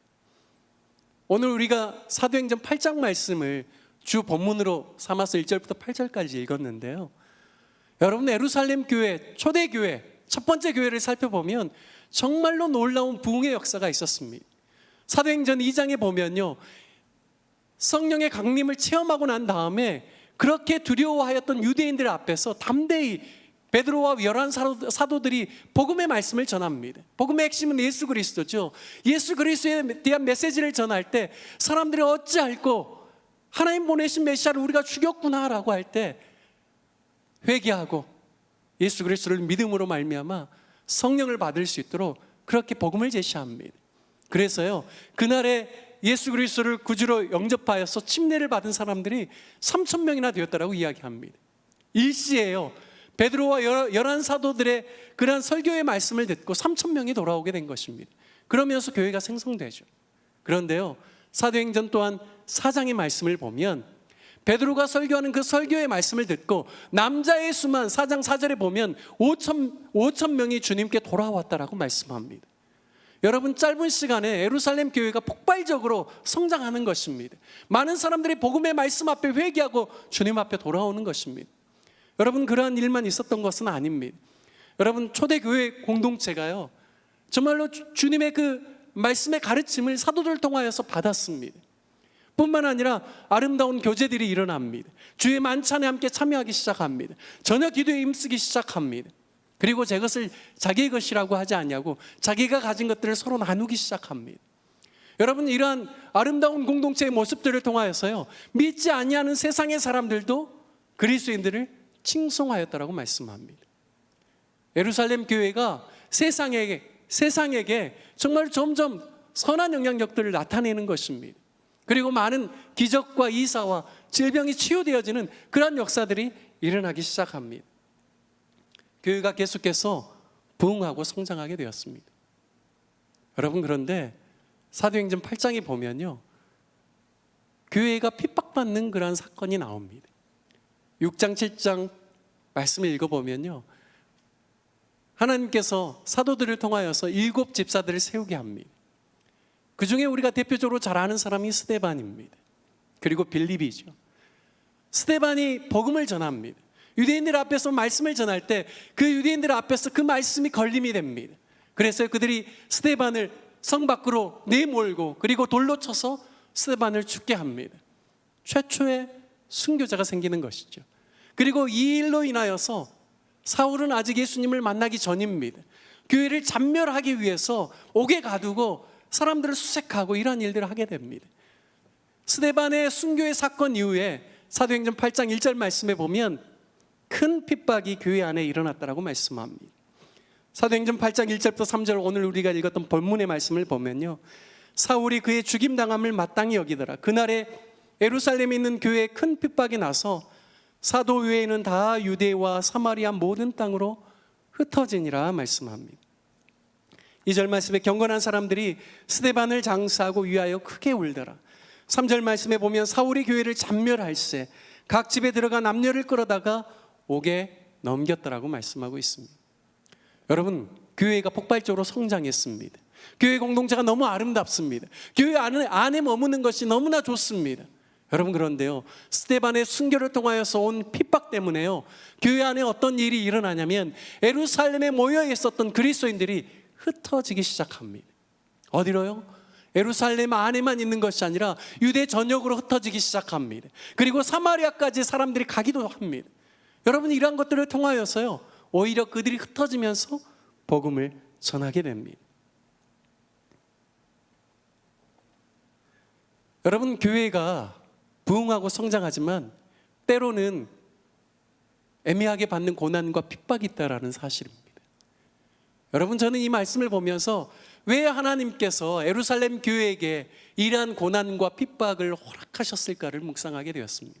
오늘 우리가 사도행전 8장 말씀을 주 본문으로 삼아서 1절부터 8절까지 읽었는데요, 여러분, 예루살렘 교회, 초대교회, 첫 번째 교회를 살펴보면 정말로 놀라운 부흥의 역사가 있었습니다. 사도행전 2장에 보면요, 성령의 강림을 체험하고 난 다음에 그렇게 두려워하였던 유대인들 앞에서 담대히 베드로와 열한 사도들이 복음의 말씀을 전합니다. 복음의 핵심은 예수 그리스도죠. 예수 그리스도에 대한 메시지를 전할 때 사람들이 어찌할꼬 하나님 보내신 메시아를 우리가 죽였구나라고 할 때 회개하고 예수 그리스도를 믿음으로 말미암아 성령을 받을 수 있도록 그렇게 복음을 제시합니다. 그래서요, 그날에 예수 그리스도를 구주로 영접하여서 침례를 받은 사람들이 3,000명이나 되었다라고 이야기합니다. 일시에요, 베드로와 열한 사도들의 그러한 설교의 말씀을 듣고 3,000명이 돌아오게 된 것입니다. 그러면서 교회가 생성되죠. 그런데요, 사도행전 또한 4장의 말씀을 보면 베드로가 설교하는 그 설교의 말씀을 듣고 남자의 수만 4장 4절에 보면 5천 명이 주님께 돌아왔다라고 말씀합니다. 여러분, 짧은 시간에 예루살렘 교회가 폭발적으로 성장하는 것입니다. 많은 사람들이 복음의 말씀 앞에 회개하고 주님 앞에 돌아오는 것입니다. 여러분, 그러한 일만 있었던 것은 아닙니다. 여러분, 초대교회 공동체가요, 정말로 주님의 그 말씀의 가르침을 사도들을 통하여서 받았습니다. 뿐만 아니라 아름다운 교제들이 일어납니다. 주의 만찬에 함께 참여하기 시작합니다. 저녁 기도에 힘쓰기 시작합니다. 그리고 제 것을 자기의 것이라고 하지 않냐고 자기가 가진 것들을 서로 나누기 시작합니다. 여러분, 이러한 아름다운 공동체의 모습들을 통하여서요, 믿지 아니하는 세상의 사람들도 그리스도인들을 칭송하였다라고 말씀합니다. 예루살렘 교회가 세상에게 정말 점점 선한 영향력들을 나타내는 것입니다. 그리고 많은 기적과 이사와 질병이 치유되어지는 그런 역사들이 일어나기 시작합니다. 교회가 계속해서 부흥하고 성장하게 되었습니다. 여러분, 그런데 사도행전 8장에 보면요, 교회가 핍박받는 그런 사건이 나옵니다. 6장 7장 말씀을 읽어보면요, 하나님께서 사도들을 통하여서 7 집사들을 세우게 합니다. 그 중에 우리가 대표적으로 잘 아는 사람이 스데반입니다. 그리고 빌립이죠. 스데반이 복음을 전합니다. 유대인들 앞에서 말씀을 전할 때 그 유대인들 앞에서 그 말씀이 걸림이 됩니다. 그래서 그들이 스데반을 성 밖으로 내몰고 그리고 돌로 쳐서 스데반을 죽게 합니다. 최초의 순교자가 생기는 것이죠. 그리고 이 일로 인하여서 사울은 아직 예수님을 만나기 전입니다. 교회를 잔멸하기 위해서 옥에 가두고 사람들을 수색하고 이러한 일들을 하게 됩니다. 스데반의 순교의 사건 이후에 사도행전 8장 1절 말씀에 보면 큰 핍박이 교회 안에 일어났다라고 말씀합니다. 사도행전 8장 1절부터 3절, 오늘 우리가 읽었던 본문의 말씀을 보면요, 사울이 그의 죽임당함을 마땅히 여기더라. 그날에 예루살렘에 있는 교회에 큰 핍박이 나서 사도 외에는 다 유대와 사마리아 모든 땅으로 흩어지니라 말씀합니다. 2절 말씀에 경건한 사람들이 스데반을 장사하고 위하여 크게 울더라. 3절 말씀에 보면 사울이 교회를 잔멸할세 각 집에 들어가 남녀를 끌어다가 옥에 넘겼더라고 말씀하고 있습니다. 여러분, 교회가 폭발적으로 성장했습니다. 교회 공동체가 너무 아름답습니다. 교회 안에 머무는 것이 너무나 좋습니다. 여러분, 그런데요, 스데반의 순교를 통하여서 온 핍박 때문에요, 교회 안에 어떤 일이 일어나냐면 예루살렘에 모여 있었던 그리스도인들이 흩어지기 시작합니다. 어디로요? 예루살렘 안에만 있는 것이 아니라 유대 전역으로 흩어지기 시작합니다. 그리고 사마리아까지 사람들이 가기도 합니다. 여러분, 이러한 것들을 통하여서요, 오히려 그들이 흩어지면서 복음을 전하게 됩니다. 여러분, 교회가 부흥하고 성장하지만 때로는 애매하게 받는 고난과 핍박이 있다라는 사실입니다. 여러분, 저는 이 말씀을 보면서 왜 하나님께서 예루살렘 교회에게 이러한 고난과 핍박을 허락하셨을까를 묵상하게 되었습니다.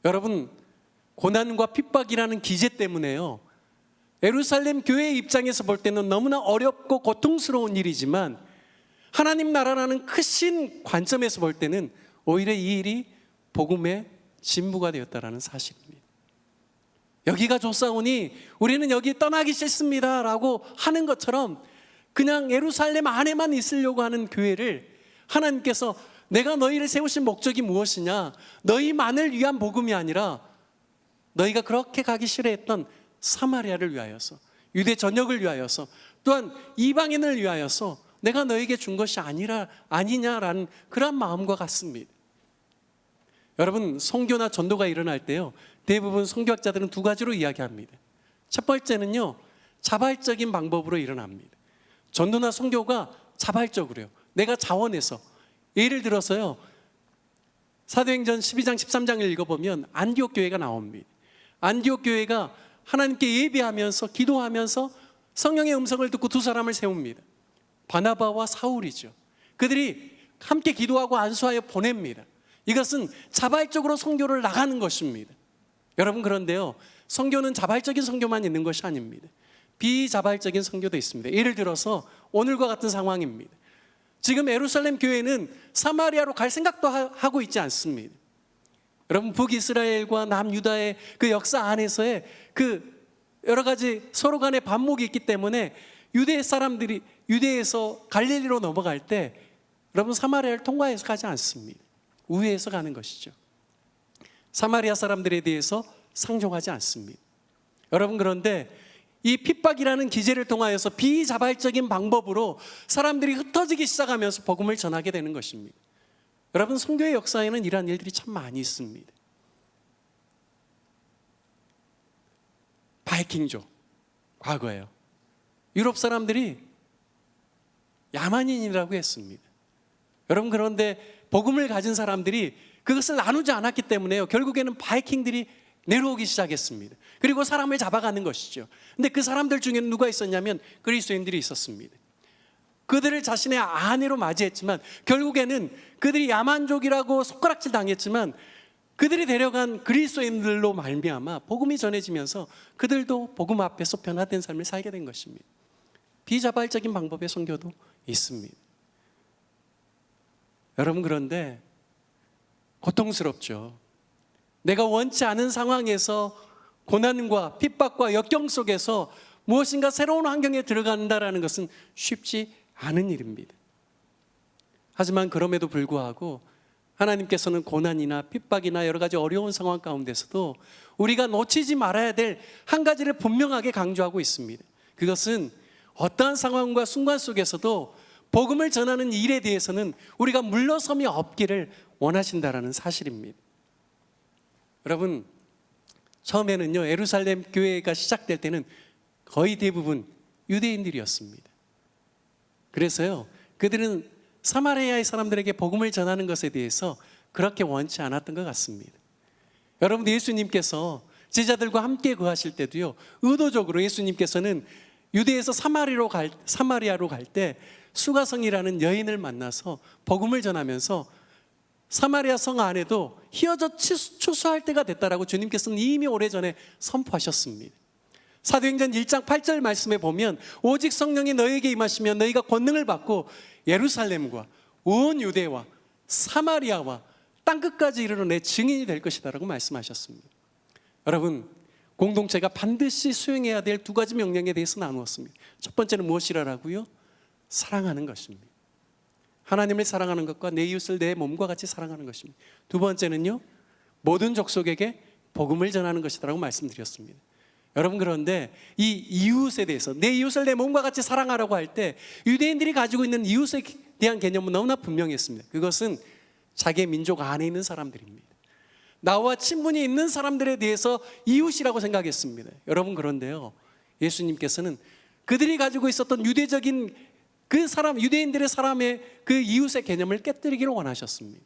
여러분, 고난과 핍박이라는 기제 때문에요, 예루살렘 교회의 입장에서 볼 때는 너무나 어렵고 고통스러운 일이지만 하나님 나라라는 크신 관점에서 볼 때는 오히려 이 일이 복음의 진부가 되었다라는 사실입니다. 여기가 좋사오니 우리는 여기 떠나기 싫습니다 라고 하는 것처럼 그냥 예루살렘 안에만 있으려고 하는 교회를 하나님께서 내가 너희를 세우신 목적이 무엇이냐, 너희만을 위한 복음이 아니라 너희가 그렇게 가기 싫어했던 사마리아를 위하여서, 유대 전역을 위하여서, 또한 이방인을 위하여서 내가 너에게 준 것이 아니냐라는 그런 마음과 같습니다. 여러분, 선교나 전도가 일어날 때요, 대부분 선교학자들은 두 가지로 이야기합니다. 첫 번째는요, 자발적인 방법으로 일어납니다. 전도나 선교가 자발적으로요, 내가 자원해서, 예를 들어서요, 사도행전 12장 13장을 읽어보면 안디옥 교회가 나옵니다. 안디옥 교회가 하나님께 예배하면서 기도하면서 성령의 음성을 듣고 두 사람을 세웁니다. 바나바와 사울이죠. 그들이 함께 기도하고 안수하여 보냅니다. 이것은 자발적으로 선교를 나가는 것입니다. 여러분, 그런데요, 선교는 자발적인 선교만 있는 것이 아닙니다. 비자발적인 선교도 있습니다. 예를 들어서 오늘과 같은 상황입니다. 지금 예루살렘 교회는 사마리아로 갈 생각도 하고 있지 않습니다. 여러분, 북이스라엘과 남유다의 그 역사 안에서의 그 여러 가지 서로 간의 반목이 있기 때문에 유대 사람들이 유대에서 갈릴리로 넘어갈 때 여러분 사마리아를 통과해서 가지 않습니다. 우회해서 가는 것이죠. 사마리아 사람들에 대해서 상종하지 않습니다. 여러분, 그런데 이 핍박이라는 기제를 통하여서 비자발적인 방법으로 사람들이 흩어지기 시작하면서 복음을 전하게 되는 것입니다. 여러분, 선교의 역사에는 이러한 일들이 참 많이 있습니다. 바이킹족, 과거에요. 유럽 사람들이 야만인이라고 했습니다. 여러분, 그런데 복음을 가진 사람들이 그것을 나누지 않았기 때문에요. 결국에는 바이킹들이 내려오기 시작했습니다. 그리고 사람을 잡아가는 것이죠. 근데 그 사람들 중에는 누가 있었냐면 그리스도인들이 있었습니다. 그들을 자신의 아내로 맞이했지만 결국에는 그들이 야만족이라고 손가락질 당했지만 그들이 데려간 그리스도인들로 말미암아 복음이 전해지면서 그들도 복음 앞에서 변화된 삶을 살게 된 것입니다. 비자발적인 방법의 선교도 있습니다. 여러분, 그런데 고통스럽죠. 내가 원치 않은 상황에서 고난과 핍박과 역경 속에서 무엇인가 새로운 환경에 들어간다는 것은 쉽지 않은 일입니다. 하지만 그럼에도 불구하고 하나님께서는 고난이나 핍박이나 여러 가지 어려운 상황 가운데서도 우리가 놓치지 말아야 될 한 가지를 분명하게 강조하고 있습니다. 그것은 어떠한 상황과 순간 속에서도 복음을 전하는 일에 대해서는 우리가 물러섬이 없기를 원하신다라는 사실입니다. 여러분, 처음에는요, 예루살렘 교회가 시작될 때는 거의 대부분 유대인들이었습니다. 그래서요, 그들은 사마리아의 사람들에게 복음을 전하는 것에 대해서 그렇게 원치 않았던 것 같습니다. 여러분, 예수님께서 제자들과 함께 거하실 때도요, 의도적으로 예수님께서는 유대에서 사마리아로 갈 때 수가성이라는 여인을 만나서 복음을 전하면서 사마리아 성 안에도 휘어져 추수할 때가 됐다라고 주님께서는 이미 오래전에 선포하셨습니다. 사도행전 1장 8절 말씀에 보면 오직 성령이 너희에게 임하시면 너희가 권능을 받고 예루살렘과 온 유대와 사마리아와 땅끝까지 이르러 내 증인이 될 것이다 라고 말씀하셨습니다. 여러분, 공동체가 반드시 수행해야 될 두 가지 명령에 대해서 나누었습니다. 첫 번째는 무엇이라고요? 사랑하는 것입니다. 하나님을 사랑하는 것과 내 이웃을 내 몸과 같이 사랑하는 것입니다. 두 번째는요, 모든 족속에게 복음을 전하는 것이라고 말씀드렸습니다. 여러분, 그런데 이 이웃에 대해서 내 이웃을 내 몸과 같이 사랑하라고 할 때 유대인들이 가지고 있는 이웃에 대한 개념은 너무나 분명했습니다. 그것은 자기의 민족 안에 있는 사람들입니다. 나와 친분이 있는 사람들에 대해서 이웃이라고 생각했습니다. 여러분, 그런데요, 예수님께서는 그들이 가지고 있었던 유대적인 그 사람, 유대인들의 사람의 그 이웃의 개념을 깨뜨리기를 원하셨습니다.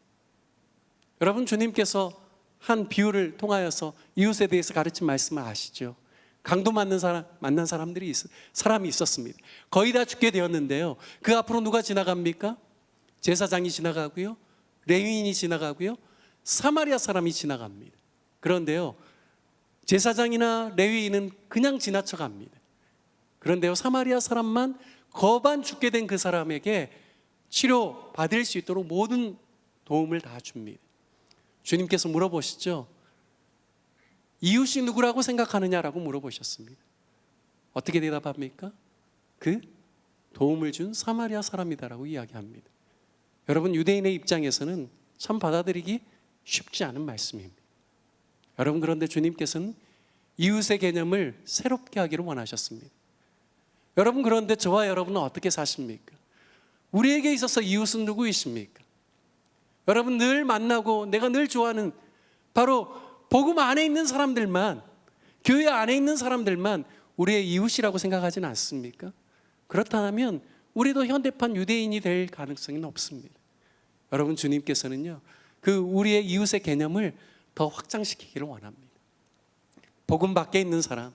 여러분, 주님께서 한 비유를 통하여서 이웃에 대해서 가르친 말씀을 아시죠? 강도 만난 사람이 있었습니다. 거의 다 죽게 되었는데요, 그 앞으로 누가 지나갑니까? 제사장이 지나가고요, 레위인이 지나가고요, 사마리아 사람이 지나갑니다. 그런데요, 제사장이나 레위인은 그냥 지나쳐 갑니다. 그런데요, 사마리아 사람만 거반 죽게 된 그 사람에게 치료 받을 수 있도록 모든 도움을 다 줍니다. 주님께서 물어보시죠. 이웃이 누구라고 생각하느냐라고 물어보셨습니다. 어떻게 대답합니까? 그 도움을 준 사마리아 사람이다라고 이야기합니다. 여러분, 유대인의 입장에서는 참 받아들이기 쉽지 않은 말씀입니다. 여러분, 그런데 주님께서는 이웃의 개념을 새롭게 하기를 원하셨습니다. 여러분, 그런데 저와 여러분은 어떻게 사십니까? 우리에게 있어서 이웃은 누구이십니까? 여러분, 늘 만나고 내가 늘 좋아하는 바로 복음 안에 있는 사람들만, 교회 안에 있는 사람들만 우리의 이웃이라고 생각하지는 않습니까? 그렇다면 우리도 현대판 유대인이 될 가능성이 높습니다. 여러분, 주님께서는요, 그 우리의 이웃의 개념을 더 확장시키기를 원합니다. 복음 밖에 있는 사람,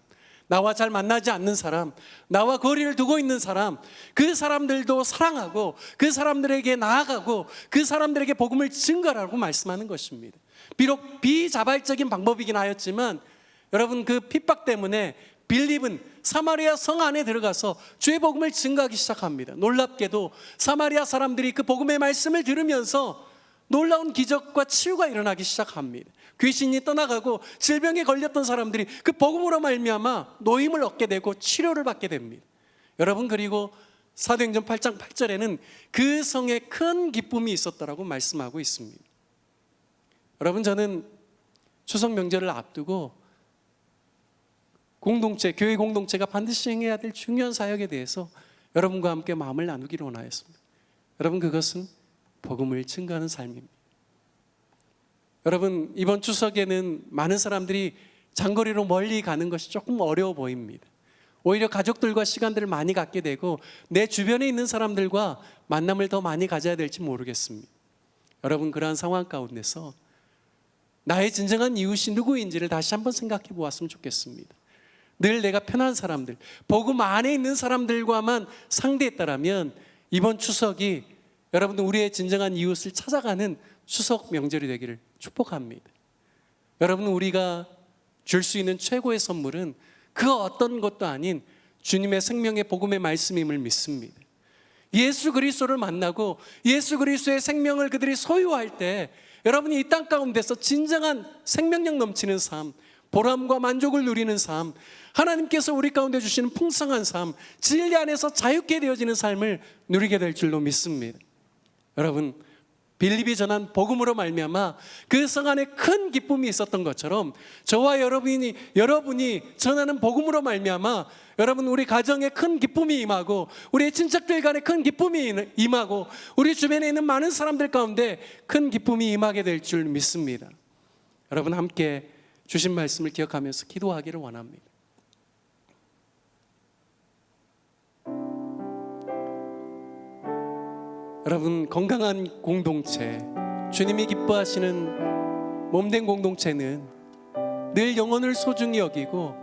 나와 잘 만나지 않는 사람, 나와 거리를 두고 있는 사람, 그 사람들도 사랑하고 그 사람들에게 나아가고 그 사람들에게 복음을 증거하라고 말씀하는 것입니다. 비록 비자발적인 방법이긴 하였지만 여러분 그 핍박 때문에 빌립은 사마리아 성 안에 들어가서 주의 복음을 증거하기 시작합니다. 놀랍게도 사마리아 사람들이 그 복음의 말씀을 들으면서 놀라운 기적과 치유가 일어나기 시작합니다. 귀신이 떠나가고 질병에 걸렸던 사람들이 그 복음으로 말미암아 노임을 얻게 되고 치료를 받게 됩니다. 여러분 그리고 사도행전 8장 8절에는 그 성에 큰 기쁨이 있었다라고 말씀하고 있습니다. 여러분 저는 추석 명절을 앞두고 공동체, 교회 공동체가 반드시 행해야 될 중요한 사역에 대해서 여러분과 함께 마음을 나누기를 원하였습니다. 여러분 그것은 복음을 증거하는 삶입니다. 여러분 이번 추석에는 많은 사람들이 장거리로 멀리 가는 것이 조금 어려워 보입니다. 오히려 가족들과 시간들을 많이 갖게 되고 내 주변에 있는 사람들과 만남을 더 많이 가져야 될지 모르겠습니다. 여러분 그러한 상황 가운데서 나의 진정한 이웃이 누구인지를 다시 한번 생각해 보았으면 좋겠습니다. 늘 내가 편한 사람들, 복음 안에 있는 사람들과만 상대했다라면 이번 추석이 여러분들 우리의 진정한 이웃을 찾아가는 추석 명절이 되기를 축복합니다. 여러분 우리가 줄 수 있는 최고의 선물은 그 어떤 것도 아닌 주님의 생명의 복음의 말씀임을 믿습니다. 예수 그리스도를 만나고 예수 그리스도의 생명을 그들이 소유할 때 여러분이 이 땅 가운데서 진정한 생명력 넘치는 삶, 보람과 만족을 누리는 삶, 하나님께서 우리 가운데 주시는 풍성한 삶, 진리 안에서 자유케 되어지는 삶을 누리게 될 줄로 믿습니다. 여러분 빌립이 전한 복음으로 말미암아 그 성 안에 큰 기쁨이 있었던 것처럼 저와 여러분이 전하는 복음으로 말미암아 여러분 우리 가정에 큰 기쁨이 임하고 우리 친척들 간에 큰 기쁨이 임하고 우리 주변에 있는 많은 사람들 가운데 큰 기쁨이 임하게 될 줄 믿습니다. 여러분 함께 주신 말씀을 기억하면서 기도하기를 원합니다. 여러분 건강한 공동체, 주님이 기뻐하시는 몸된 공동체는 늘 영혼을 소중히 여기고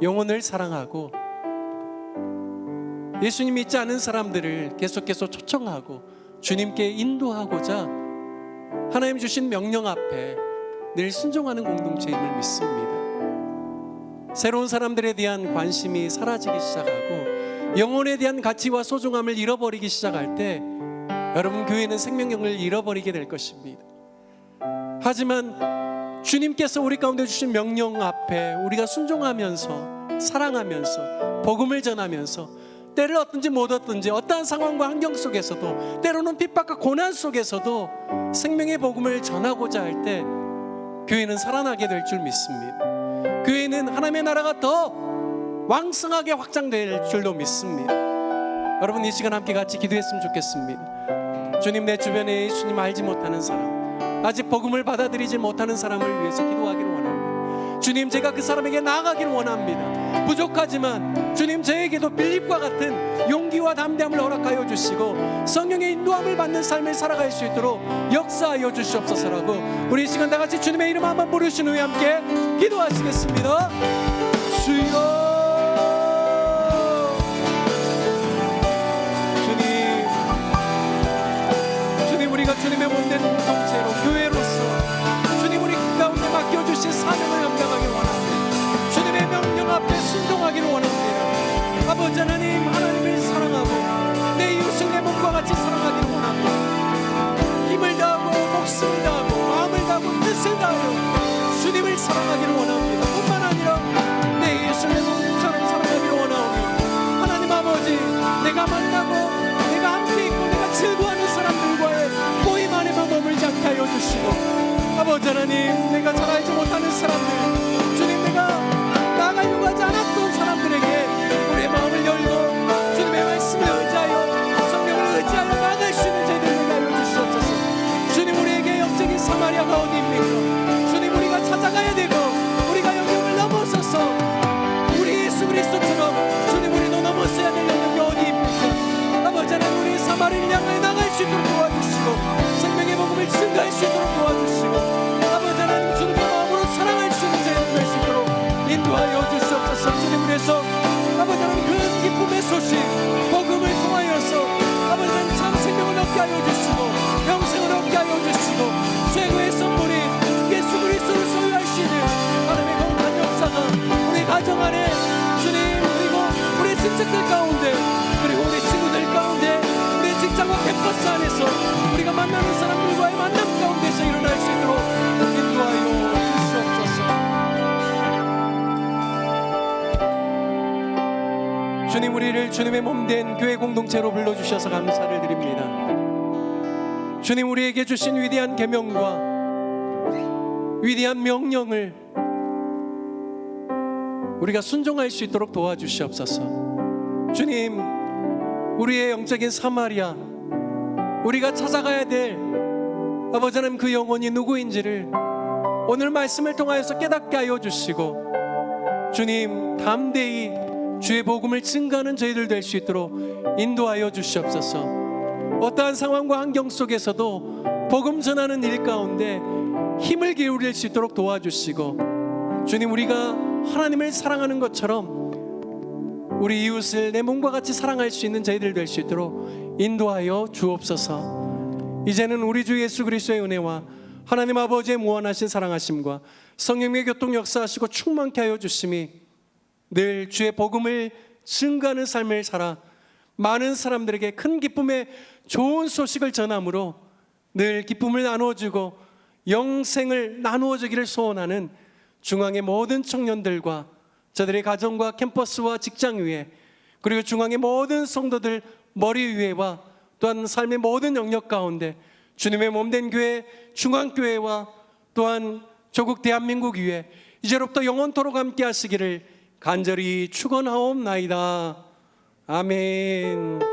영혼을 사랑하고 예수님 믿지 않은 사람들을 계속해서 초청하고 주님께 인도하고자 하나님 주신 명령 앞에 늘 순종하는 공동체임을 믿습니다. 새로운 사람들에 대한 관심이 사라지기 시작하고 영혼에 대한 가치와 소중함을 잃어버리기 시작할 때 여러분 교회는 생명력을 잃어버리게 될 것입니다. 하지만 주님께서 우리 가운데 주신 명령 앞에 우리가 순종하면서 사랑하면서 복음을 전하면서 때를 얻든지 못 얻든지 어떠한 상황과 환경 속에서도 때로는 핍박과 고난 속에서도 생명의 복음을 전하고자 할 때 교회는 살아나게 될 줄 믿습니다. 교회는 하나님의 나라가 더 왕성하게 확장될 줄로 믿습니다. 여러분 이 시간 함께 같이 기도했으면 좋겠습니다. 주님 내 주변에 예수님 알지 못하는 사람, 아직 복음을 받아들이지 못하는 사람을 위해서 기도하기를 원합니다. 주님 제가 그 사람에게 나아가기를 원합니다. 부족하지만 주님 저에게도 빌립과 같은 용기와 담대함을 허락하여 주시고 성령의 인도함을 받는 삶을 살아갈 수 있도록 역사하여 주시옵소서라고 우리 이 시간 다 같이 주님의 이름 한번 부르신 후에 함께 기도하시겠습니다. 주여 우리가 주님의 몸된 공동체로 교회로서 주님 우리 가운데 맡겨주신 사명을 감당하기를 원합니다. 주님의 명령 앞에 순종하기를 원합니다. 아버지 하나님 하나님을 사랑하고 내 이웃을 내 몸과 같이 사랑하기를 원합니다. 힘을 다하고 목숨을 다하고 마음을 다하고 뜻을 다하여 주님을 사랑하기를 원합니다. 뿐만 아니라 내 이웃을 내 몸처럼 사랑하기를 원하오니 하나님 아버지 내가 만나고 내가 함께 있고 내가 즐거워하는 사람들과의 모임 안에만 머물지 않게 하여 주시고 아버지 하나님 내가 잘 알지 못하는 사람들 주님 내가 나아가려고 하지 않았던 사람들에게 우리의 마음을 열고 주님의 말씀을 의지하여 성령을 의지하여 나아갈 수 있는 저희들 되게 하여 주시옵소서. 주님 우리에게 영적인 사마리아가 어디입니까? 주님 우리가 찾아가야 되고 우리가 영역을 넘어서서 우리 예수 그리스도처럼 주님 우리도 넘어서야 될 영역이 어디입니까? 아버지 하나님 우리 사마리아를 향해 나갈 수 있도록 도와주시고 생명의 복음을 증거할 수 있도록 도와주시고 아버지 하나님 주님의 마음으로 사랑할 수 있는 저희들 될 수 있도록 인도하여 주시옵소서. 주님 그래서 아버지 하나님 그 기쁨의 소식 복음을 통하여서 아버지 하나님 참 생명을 얻게 하여 주시고 영생을 얻게 하여 주시고 최고의 선물이 예수 그리스도를 소유할 수 있는 하나님의 거룩한 역사가 주님의 몸된 교회 공동체로 불러주셔서 감사를 드립니다. 주님, 우리에게 주신 위대한 계명과 위대한 명령을 우리가 순종할 수 있도록 도와주시옵소서. 주님, 우리의 영적인 사마리아, 우리가 찾아가야 될 아버지 하나님 그 영혼이 누구인지를 오늘 말씀을 통하여서 깨닫게 하여 주시고, 주님, 담대히 주의 복음을 증거하는 저희들 될 수 있도록 인도하여 주시옵소서. 어떠한 상황과 환경 속에서도 복음 전하는 일 가운데 힘을 기울일 수 있도록 도와주시고, 주님, 우리가 하나님을 사랑하는 것처럼 우리 이웃을 내 몸과 같이 사랑할 수 있는 저희들 될 수 있도록 인도하여 주옵소서. 이제는 우리 주 예수 그리스도의 은혜와 하나님 아버지의 무한하신 사랑하심과 성령의 교통 역사하시고 충만케 하여 주심이 늘 주의 복음을 증거하는 삶을 살아 많은 사람들에게 큰 기쁨의 좋은 소식을 전함으로 늘 기쁨을 나누어주고 영생을 나누어주기를 소원하는 중앙의 모든 청년들과 저들의 가정과 캠퍼스와 직장 위에, 그리고 중앙의 모든 성도들 머리 위에와 또한 삶의 모든 영역 가운데 주님의 몸된 교회 중앙교회와 또한 조국 대한민국 위에 이제로부터 영원토록 함께 하시기를 간절히 축원하옵나이다. 아멘.